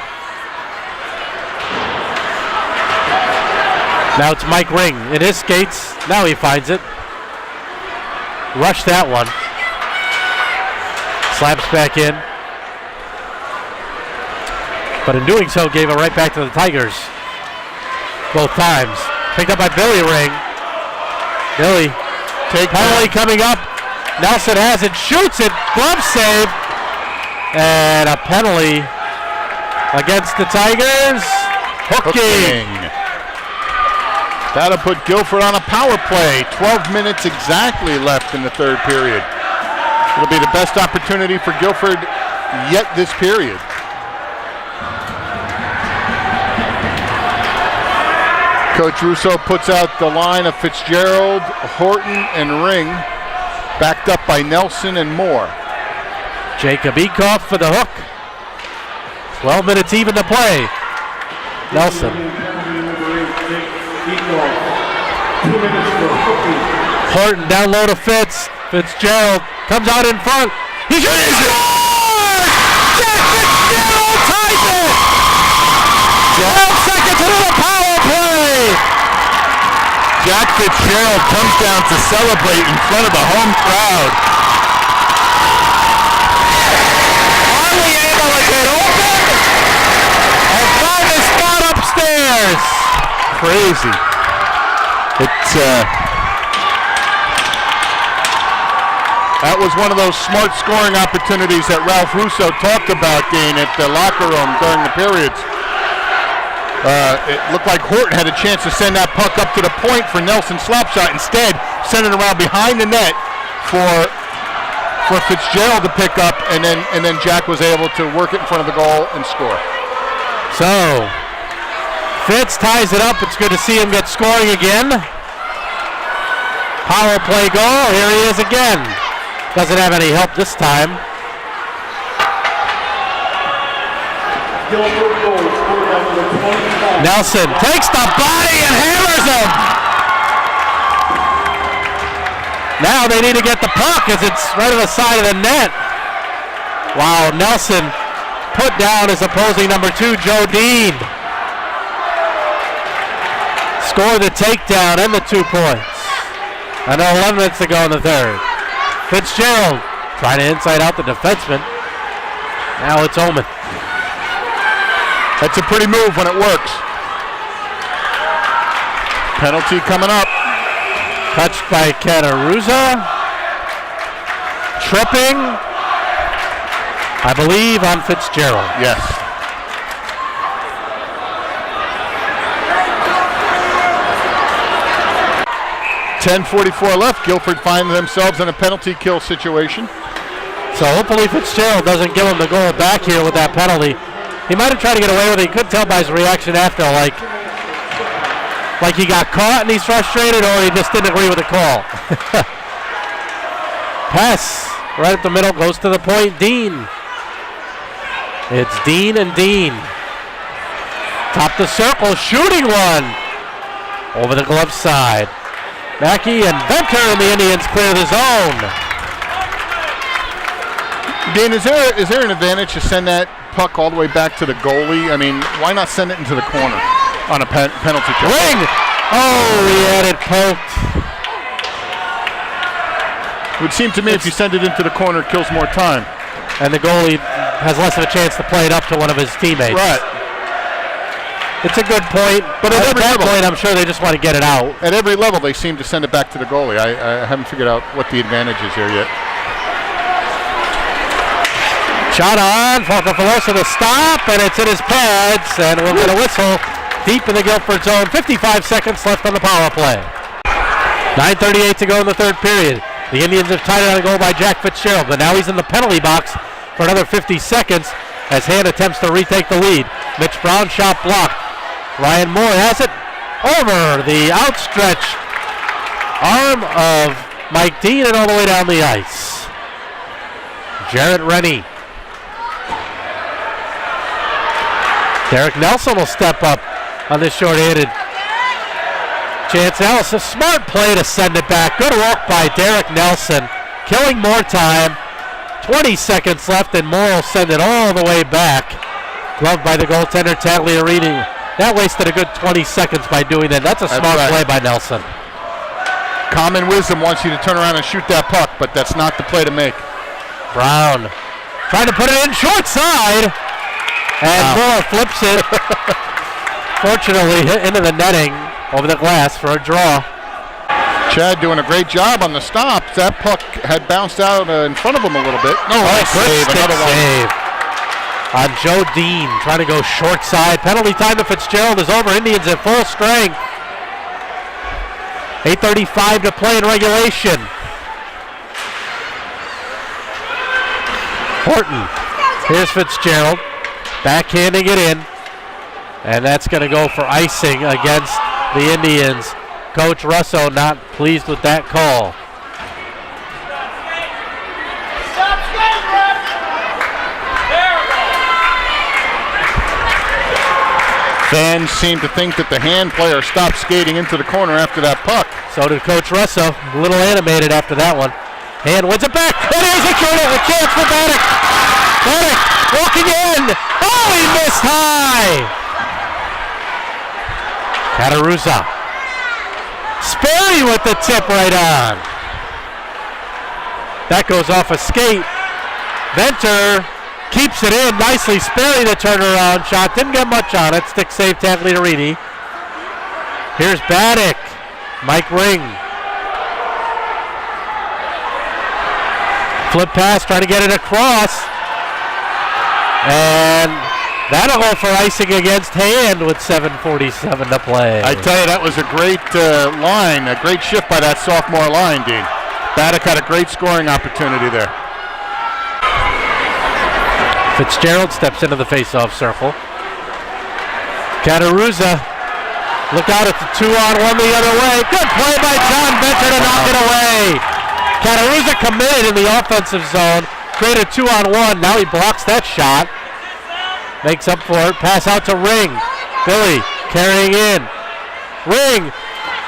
Speaker 1: Now it's Mike Ring in his skates. Now he finds it. Rushed that one. Slaps back in. But in doing so, gave it right back to the Tigers. Both times. Picked up by Billy Ring. Billy. Penalty coming up. Nelson has it. Shoots it. Glove save. And a penalty against the Tigers. Hooking.
Speaker 2: That'll put Guilford on a power play. 12 minutes exactly left in the third period. It'll be the best opportunity for Guilford yet this period. Coach Russo puts out the line of Fitzgerald, Horton, and Ring, backed up by Nelson and Moore.
Speaker 1: Jacob Ecoff for the hook. 12 minutes even to play. Nelson. Horton down low to Fitz. Fitzgerald comes out in front. He shoots it! Jack Fitzgerald ties it! 12 seconds into the power play!
Speaker 2: Jack Fitzgerald comes down to celebrate in front of the home crowd.
Speaker 1: Finally able to get open and find a spot upstairs.
Speaker 2: Crazy. That was one of those smart scoring opportunities that Ralph Russo talked about, Dean, at the locker room during the periods. It looked like Horton had a chance to send that puck up to the point for Nelson's slap shot. Instead, sent it around behind the net for Fitzgerald to pick up, and then Jack was able to work it in front of the goal and score.
Speaker 1: So, Fitz ties it up. It's good to see him get scoring again. Power play goal. Here he is again. Doesn't have any help this time. Nelson takes the body and hammers him. Now they need to get the puck as it's right on the side of the net. Wow, Nelson put down his opposing number 2, Joe Dean. Score the takedown and the 2 points. I know 11 minutes to go in the third. Fitzgerald trying to inside out the defenseman. Now it's Omen.
Speaker 2: That's a pretty move when it works. Penalty coming up.
Speaker 1: Touched by Cataruza. Tripping, I believe, on Fitzgerald.
Speaker 2: Yes. .10:44 left. Guilford find themselves in a penalty kill situation.
Speaker 1: So hopefully Fitzgerald doesn't give him the goal back here with that penalty. He might have tried to get away with it. You couldn't tell by his reaction after, like he got caught and he's frustrated, or he just didn't agree with the call. Pass right up the middle, goes to the point. Dean. It's Dean and Dean. Top the circle, shooting one. Over the glove side. Mackey and Venter, and the Indians clear the zone.
Speaker 2: Dean, is there an advantage to send that puck all the way back to the goalie? I mean, why not send it into the corner on a penalty kill?
Speaker 1: Ring! Oh, he had it poked.
Speaker 2: would seem to me if you send it into the corner, it kills more time.
Speaker 1: And the goalie has less of a chance to play it up to one of his teammates.
Speaker 2: Right.
Speaker 1: It's a good point, but at that point, I'm sure they just want to get it out.
Speaker 2: At every level, they seem to send it back to the goalie. I haven't figured out what the advantage is here yet.
Speaker 1: Shot on, Falcofelosa to stop, and it's in his pads, and we'll get a whistle deep in the Guilford zone. 55 seconds left on the power play. 9:38 to go in the third period. The Indians have tied it on a goal by Jack Fitzgerald, but now he's in the penalty box for another 50 seconds as Hand attempts to retake the lead. Mitch Brown shot blocked. Ryan Moore has it over the outstretched arm of Mike Dean and all the way down the ice. Jarrett Rennie. Derek Nelson will step up on this short-handed chance. Now it's a smart play to send it back. Good work by Derek Nelson, killing more time. 20 seconds left, and Moore will send it all the way back. Gloved by the goaltender, Tagliarini. That wasted a good 20 seconds by doing that. That's a smart play by Nelson.
Speaker 2: Common wisdom wants you to turn around and shoot that puck, but that's not the play to make.
Speaker 1: Brown trying to put it in short side, and Moore flips it. Fortunately, hit into the netting over the glass for a draw.
Speaker 2: Chad doing a great job on the stops. That puck had bounced out in front of him a little bit.
Speaker 1: Nice save, another save. On Joe Dean, trying to go short side. Penalty time to Fitzgerald is over. Indians at full strength. 8:35 to play in regulation. Horton. Here's Fitzgerald. Backhanding it in. And that's going to go for icing against the Indians. Coach Russo not pleased with that call.
Speaker 2: Fans seem to think that the Hand player stopped skating into the corner after that puck.
Speaker 1: So did Coach Russo. A little animated after that one. Hand wins it back. And here's a chance for Baddock. Baddock walking in. Oh, he missed high. Cataruzza. Sperry with the tip right on. That goes off a skate. Venter keeps it in nicely. Sperry the turnaround shot. Didn't get much on it. Stick save Tagliarini. Here's Baddock. Mike Ring. Flip pass, trying to get it across. And that'll go for icing against Hand with 7:47 to play.
Speaker 2: I tell you, that was a great line, a great shift by that sophomore line, Dean. Baddock had a great scoring opportunity there.
Speaker 1: Fitzgerald steps into the face-off circle. Cataruzza, look out at the 2-on-1 the other way. Good play by John Venter to knock it away. Cataruzza committed in the offensive zone, created 2-on-1. Now he blocks that shot. Makes up for it. Pass out to Ring. Billy carrying in. Ring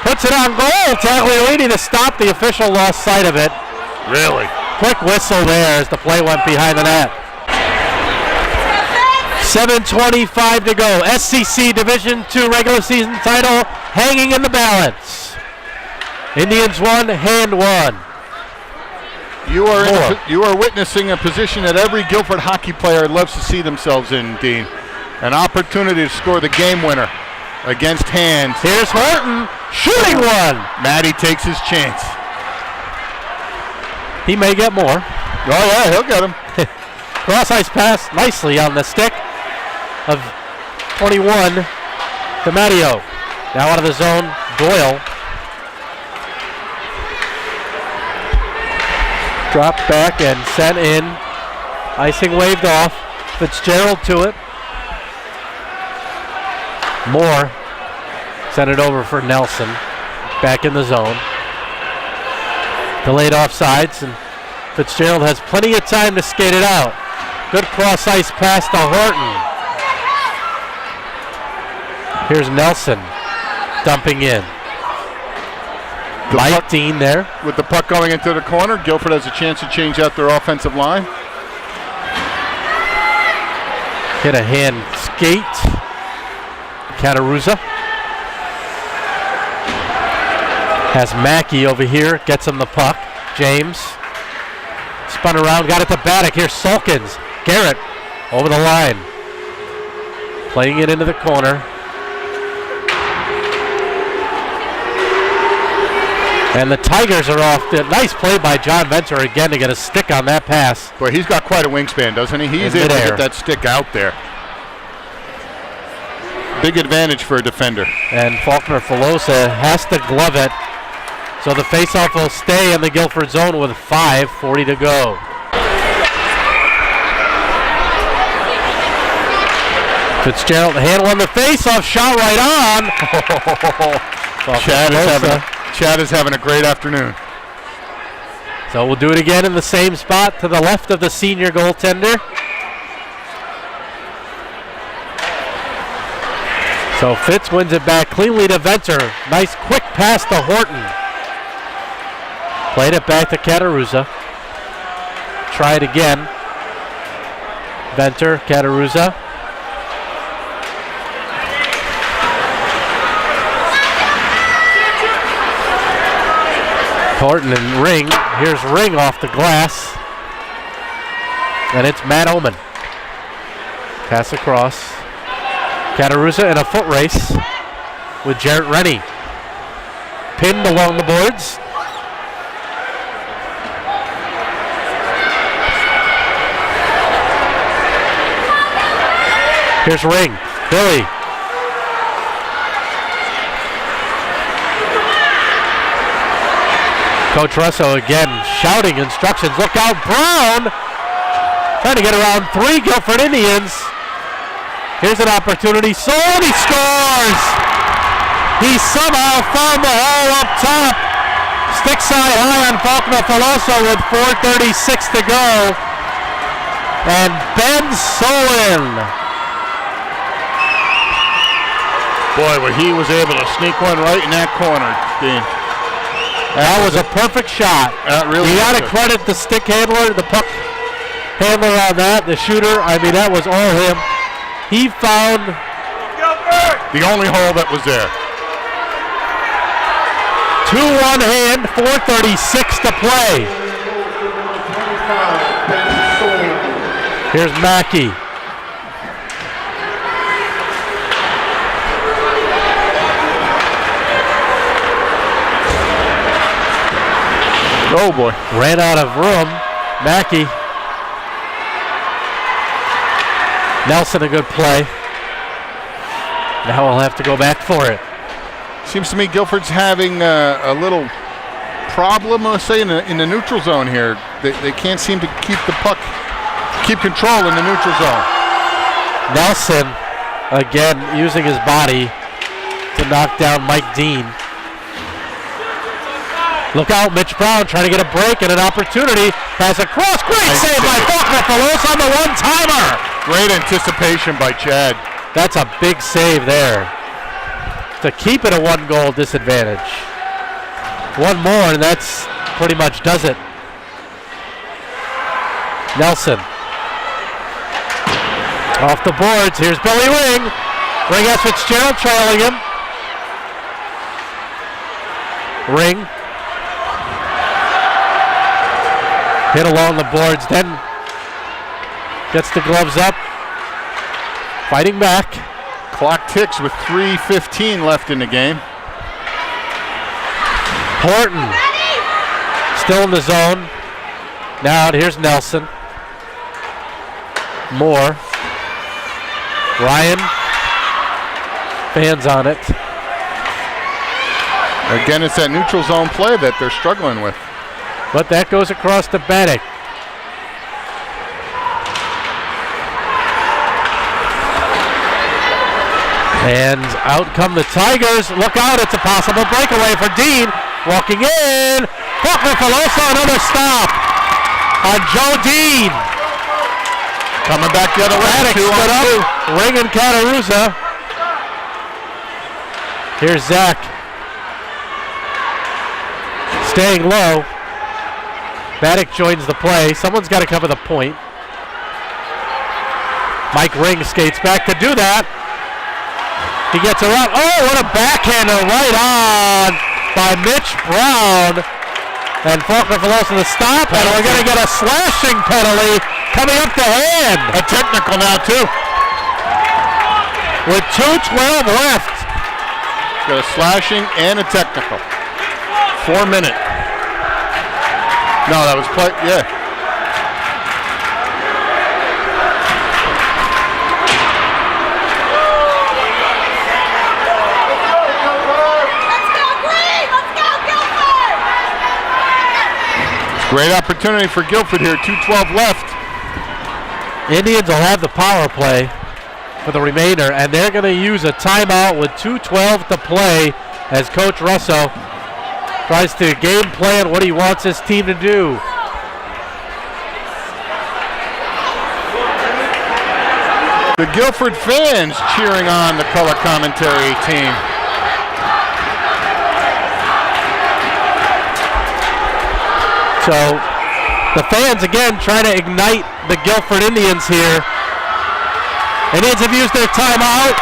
Speaker 1: puts it on goal. Tagliarini to stop. The official lost sight of it.
Speaker 2: Really?
Speaker 1: Quick whistle there as the play went behind the net. 7:25 to go. SCC Division II regular season title hanging in the balance. Indians won, Hand won.
Speaker 2: You are witnessing a position that every Guilford hockey player loves to see themselves in, Dean. An opportunity to score the game winner against Hand.
Speaker 1: Here's Horton shooting one.
Speaker 2: Matty takes his chance.
Speaker 1: He may get more.
Speaker 2: Oh yeah, he'll get him.
Speaker 1: Cross ice pass nicely on the stick of 21 to Matteo. Now out of the zone, Doyle. Dropped back and sent in. Icing waved off. Fitzgerald to it. Moore sent it over for Nelson. Back in the zone. Delayed offsides, and Fitzgerald has plenty of time to skate it out. Good cross ice pass to Horton. Here's Nelson dumping in. Mike Dean there.
Speaker 2: With the puck going into the corner, Guilford has a chance to change out their offensive line.
Speaker 1: Hit a hand skate. Cataruzza. Has Mackey over here, gets him the puck. James Spun around, got it to Baddock. Here's Sulkins. Garrett over the line. Playing it into the corner. And the Tigers are off. Nice play by John Venter again to get a stick on that pass.
Speaker 2: Boy, he's got quite a wingspan, doesn't he? He's able to get that stick out there. Big advantage for a defender.
Speaker 1: And Faulkner Filosa has to glove it. So the faceoff will stay in the Guilford zone with 5:40 to go. Fitzgerald handling the faceoff, shot right on.
Speaker 2: Chad is having a great afternoon.
Speaker 1: So we'll do it again in the same spot to the left of the senior goaltender. So Fitz wins it back cleanly to Venter. Nice quick pass to Horton. Played it back to Cataruza. Try it again. Venter, Cataruza. Horton and Ring. Here's Ring off the glass. And it's Matt Oman. Pass across. Cataruza in a foot race with Jarrett Rennie. Pinned along the boards. Here's Ring. Billy. Coach Russo again shouting instructions. Look out, Brown! Trying to get around 3 Guilford Indians. Here's an opportunity. Sold, he scores! He somehow found the hole up top. Stick side high on Faulkner Filosa with 4:36 to go. And Ben Solin.
Speaker 2: Boy, where he was able to sneak one right in that corner, Dean.
Speaker 1: That was a perfect shot.
Speaker 2: Really,
Speaker 1: you got to credit the stick handler, the puck handler on that, the shooter. I mean, that was all him. He found
Speaker 2: the only hole that was there.
Speaker 1: 2-1 hand, 4:36 to play. Here's Mackey.
Speaker 2: Oh boy.
Speaker 1: Ran out of room. Mackey. Nelson, a good play. Now we'll have to go back for it.
Speaker 2: Seems to me Guilford's having a little problem, let's say, in the neutral zone here. They can't seem to keep the puck, keep control in the neutral zone.
Speaker 1: Nelson, again, using his body to knock down Mike Dean. Look out, Mitch Brown trying to get a break and an opportunity. Pass across. Great save by Faulkner Filosa on the one-timer.
Speaker 2: Great anticipation by Chad.
Speaker 1: That's a big save there to keep it a 1-goal disadvantage. One more, and that's pretty much does it. Nelson. Off the boards. Here's Billy Ring. Ring has Fitzgerald trailing him. Ring. Hit along the boards, then gets the gloves up. Fighting back.
Speaker 2: Clock ticks with 3:15 left in the game.
Speaker 1: Horton still in the zone. Now here's Nelson. Moore. Ryan. Fans on it.
Speaker 2: Again, it's that neutral zone play that they're struggling with.
Speaker 1: But that goes across to Baddock. And out come the Tigers. Look out, it's a possible breakaway for Dean. Walking in. Faulkner Filosa, another stop on Joe Dean.
Speaker 2: Coming back the other way.
Speaker 1: Baddock stood up. Ring and Cataruza. Here's Zach. Staying low. Baddock joins the play. Someone's got to cover the point. Mike Ring skates back to do that. He gets around. Oh, what a backhander right on by Mitch Brown. And Faulkner-Filosa the stop, and we're going to get a slashing penalty coming up the hand.
Speaker 2: A technical now, too.
Speaker 1: With 2:12 left.
Speaker 2: Got a slashing and a technical. 4 minute. No, that was play, yeah. Great opportunity for Guilford here, 2:12 left.
Speaker 1: Indians will have the power play for the remainder, and they're going to use a timeout with 2:12 to play as Coach Russo tries to game plan what he wants his team to do.
Speaker 2: The Guilford fans cheering on the color commentary team.
Speaker 1: So the fans again trying to ignite the Guilford Indians here. Indians have used their timeout.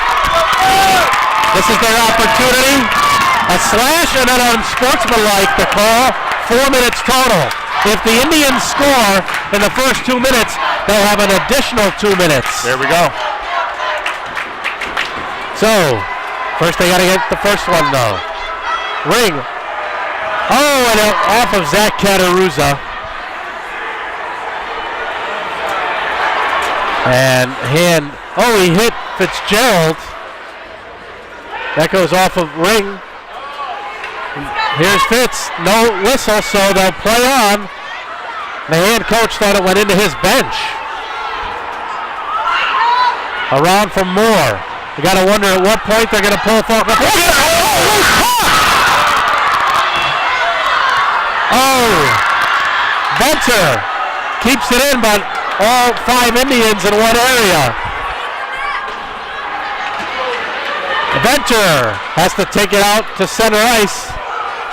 Speaker 1: This is their opportunity. A slash and an unsportsmanlike the call. 4 minutes total. If the Indians score in the first 2 minutes, they'll have an additional 2 minutes.
Speaker 2: There we go.
Speaker 1: So, first they got to get the first one though. Ring. Oh, and off of Zach Cataruza. And hand. Oh, he hit Fitzgerald. That goes off of Ring. Here's Fitz. No whistle, so they'll play on. The hand coach thought it went into his bench. Around for more. You got to wonder at what point they're going to pull Faulkner. Oh, Venter keeps it in, but all 5 Indians in one area. Venter has to take it out to center ice.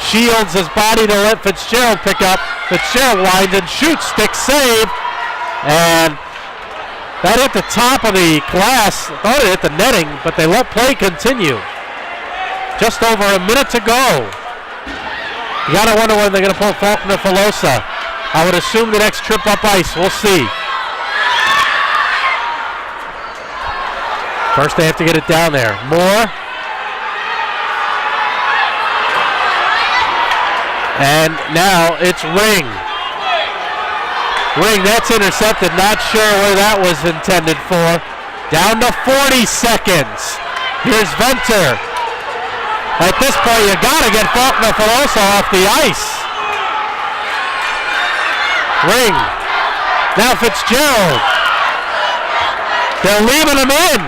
Speaker 1: Shields his body to let Fitzgerald pick up. Fitzgerald winds and shoots, stick save. And that hit the top of the glass. Thought it hit the netting, but they let play continue. Just over a minute to go. You gotta wonder when they're gonna pull Faulkner-Filosa. I would assume the next trip up ice. We'll see. First they have to get it down there. Moore. And now it's Ring. Ring, that's intercepted. Not sure where that was intended for. Down to 40 seconds. Here's Venter. At this point, you gotta get Faulkner-Filosa off the ice. Ring. Now Fitzgerald. They're leaving him in.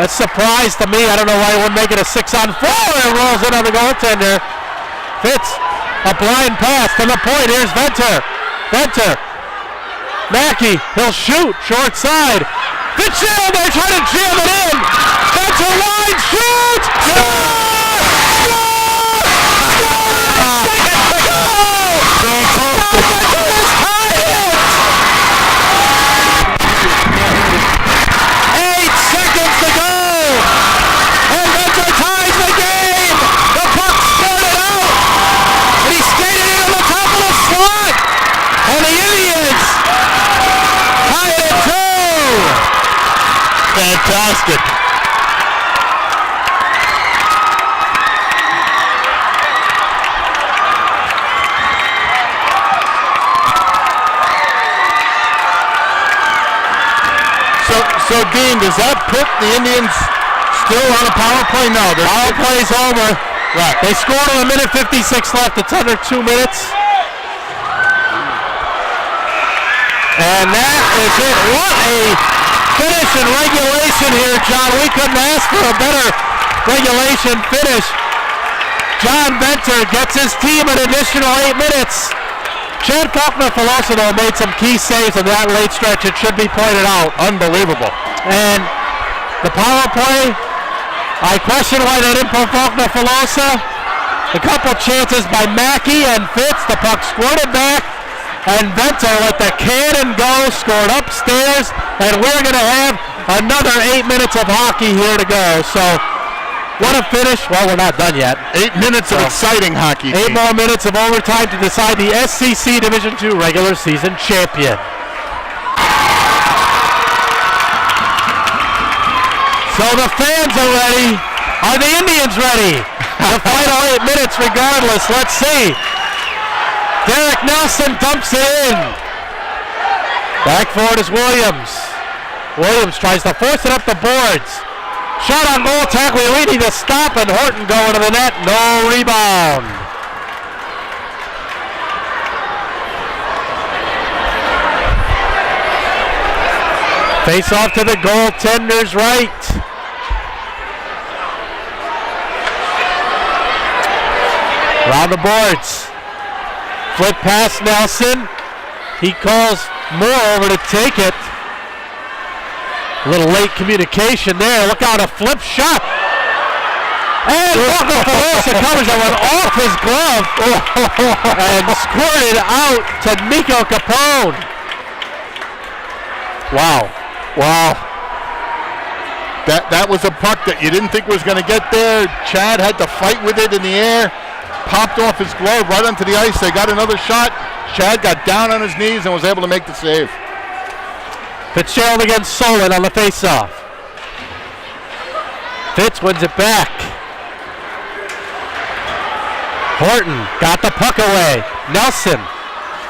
Speaker 1: That's a surprise to me. I don't know why he wouldn't make it a 6-on-4. It rolls in on the goaltender. Fitz, a blind pass to the point. Here's Venter. Venter. Mackey, he'll shoot. Short side. Fitzgerald, they're trying to jam it in. Venter wide, shoot!
Speaker 2: Fantastic. So Dean, does that put the Indians still on a power play? No, their
Speaker 1: power play's over.
Speaker 2: Right.
Speaker 1: They scored in a minute 56 left. It's under 2 minutes. And that is it. What a finish in regulation here, John. We couldn't ask for a better regulation finish. John Venter gets his team an additional 8 minutes. Chad Faulkner-Filosa, though, made some key saves in that late stretch. It should be pointed out.
Speaker 2: Unbelievable.
Speaker 1: And the power play, I question why they didn't pull Faulkner-Filosa. A couple chances by Mackey and Fitz. The puck squirted back. And Venter let the cannon go, scored upstairs, and we're going to have another 8 minutes of hockey here to go. So What a finish. Well, we're not done yet.
Speaker 2: 8 minutes of exciting hockey.
Speaker 1: 8 more minutes of overtime to decide the SCC Division II regular season champion. So the fans are ready. Are the Indians ready? The final 8 minutes regardless. Let's see. Derek Nelson dumps it in. Back forward is Williams. Williams tries to force it up the boards. Shot on goal, tackle. We need to stop, and Horton going to the net. No rebound. Face off to the goaltender's right. Around the boards. Flip past Nelson. He calls Moore over to take it. A little late communication there. Look out, a flip shot. And Walker Pelosa covers that one off his glove and squirted out to Nico Capone. Wow.
Speaker 2: That was a puck that you didn't think was going to get there. Chad had to fight with it in the air. Popped off his glove right onto the ice. They got another shot. Chad got down on his knees and was able to make the save.
Speaker 1: Fitzgerald against Solon on the faceoff. Fitz wins it back. Horton got the puck away. Nelson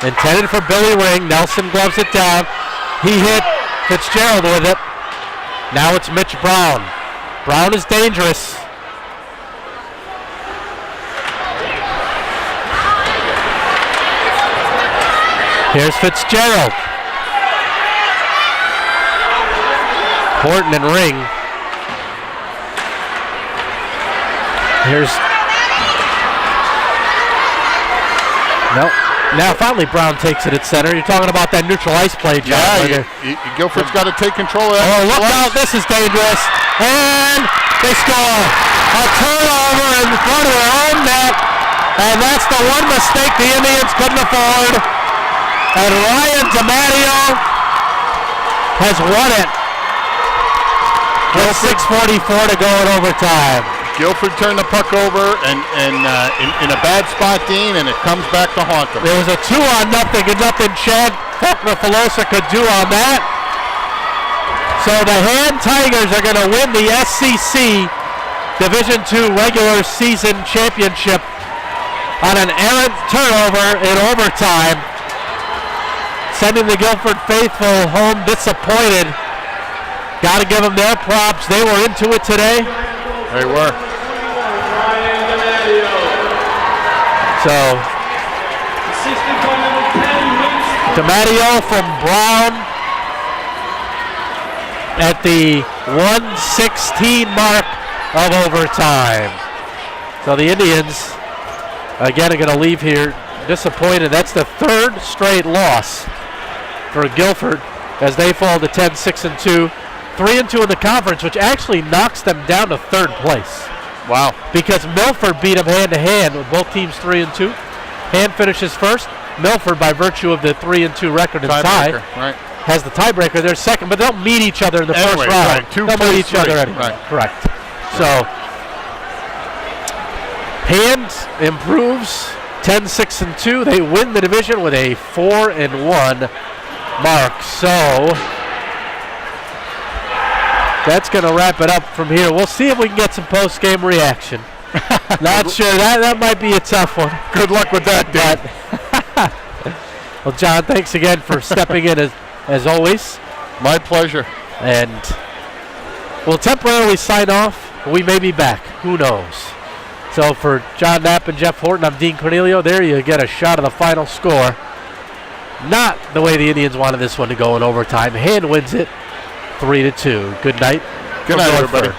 Speaker 1: intended for Billy Ring. Nelson gloves it down. He hit Fitzgerald with it. Now it's Mitch Brown. Brown is dangerous. Here's Fitzgerald. Horton and Ring. Here's... No. Now finally Brown takes it at center. You're talking about that neutral ice play, John.
Speaker 2: Yeah, Guilford's got to take control of that.
Speaker 1: Oh, look out. This is dangerous. And they score. A turnover in front of their own net. And that's the one mistake the Indians couldn't afford. And Ryan DiMatteo has won it. With 6:44 to go in overtime.
Speaker 2: Guilford turned the puck over and in a bad spot, Dean, and it comes back to haunt them.
Speaker 1: There was a 2-on nothing, and nothing Chad Faulkner-Filosa could do on that. So the Hand Tigers are going to win the SCC Division II regular season championship on an errant turnover in overtime, sending the Guilford faithful home disappointed. Got to give them their props. They were into it today.
Speaker 2: They were.
Speaker 1: So, DiMatteo from Brown at the 1:16 mark of overtime. So the Indians, again, are going to leave here disappointed. That's the third straight loss for Guilford as they fall to 10-6-2. 3-2 in the conference, which actually knocks them down to third place.
Speaker 2: Wow.
Speaker 1: Because Milford beat them hand-to-hand with both teams 3-2. Hand finishes first. Milford, by virtue of the 3-2 record and tie,
Speaker 2: right,
Speaker 1: has the tiebreaker. They're second, but they'll meet each other in the first round.
Speaker 2: Right.
Speaker 1: They'll meet each other anyway.
Speaker 2: Right.
Speaker 1: Correct. So, Hand improves 10-6-2. They win the division with a 4-1 mark. So, that's going to wrap it up from here. We'll see if we can get some post-game reaction. Not sure. That might be a tough one.
Speaker 2: Good luck with that, Dad.
Speaker 1: Well, John, thanks again for stepping in as always.
Speaker 2: My pleasure.
Speaker 1: And we'll temporarily sign off. We may be back. Who knows? So for John Knapp and Jeff Horton, I'm Dean Cornelio. There you get a shot of the final score. Not the way the Indians wanted this one to go in overtime. Hand wins it 3-2. Good night.
Speaker 2: Good night, everybody.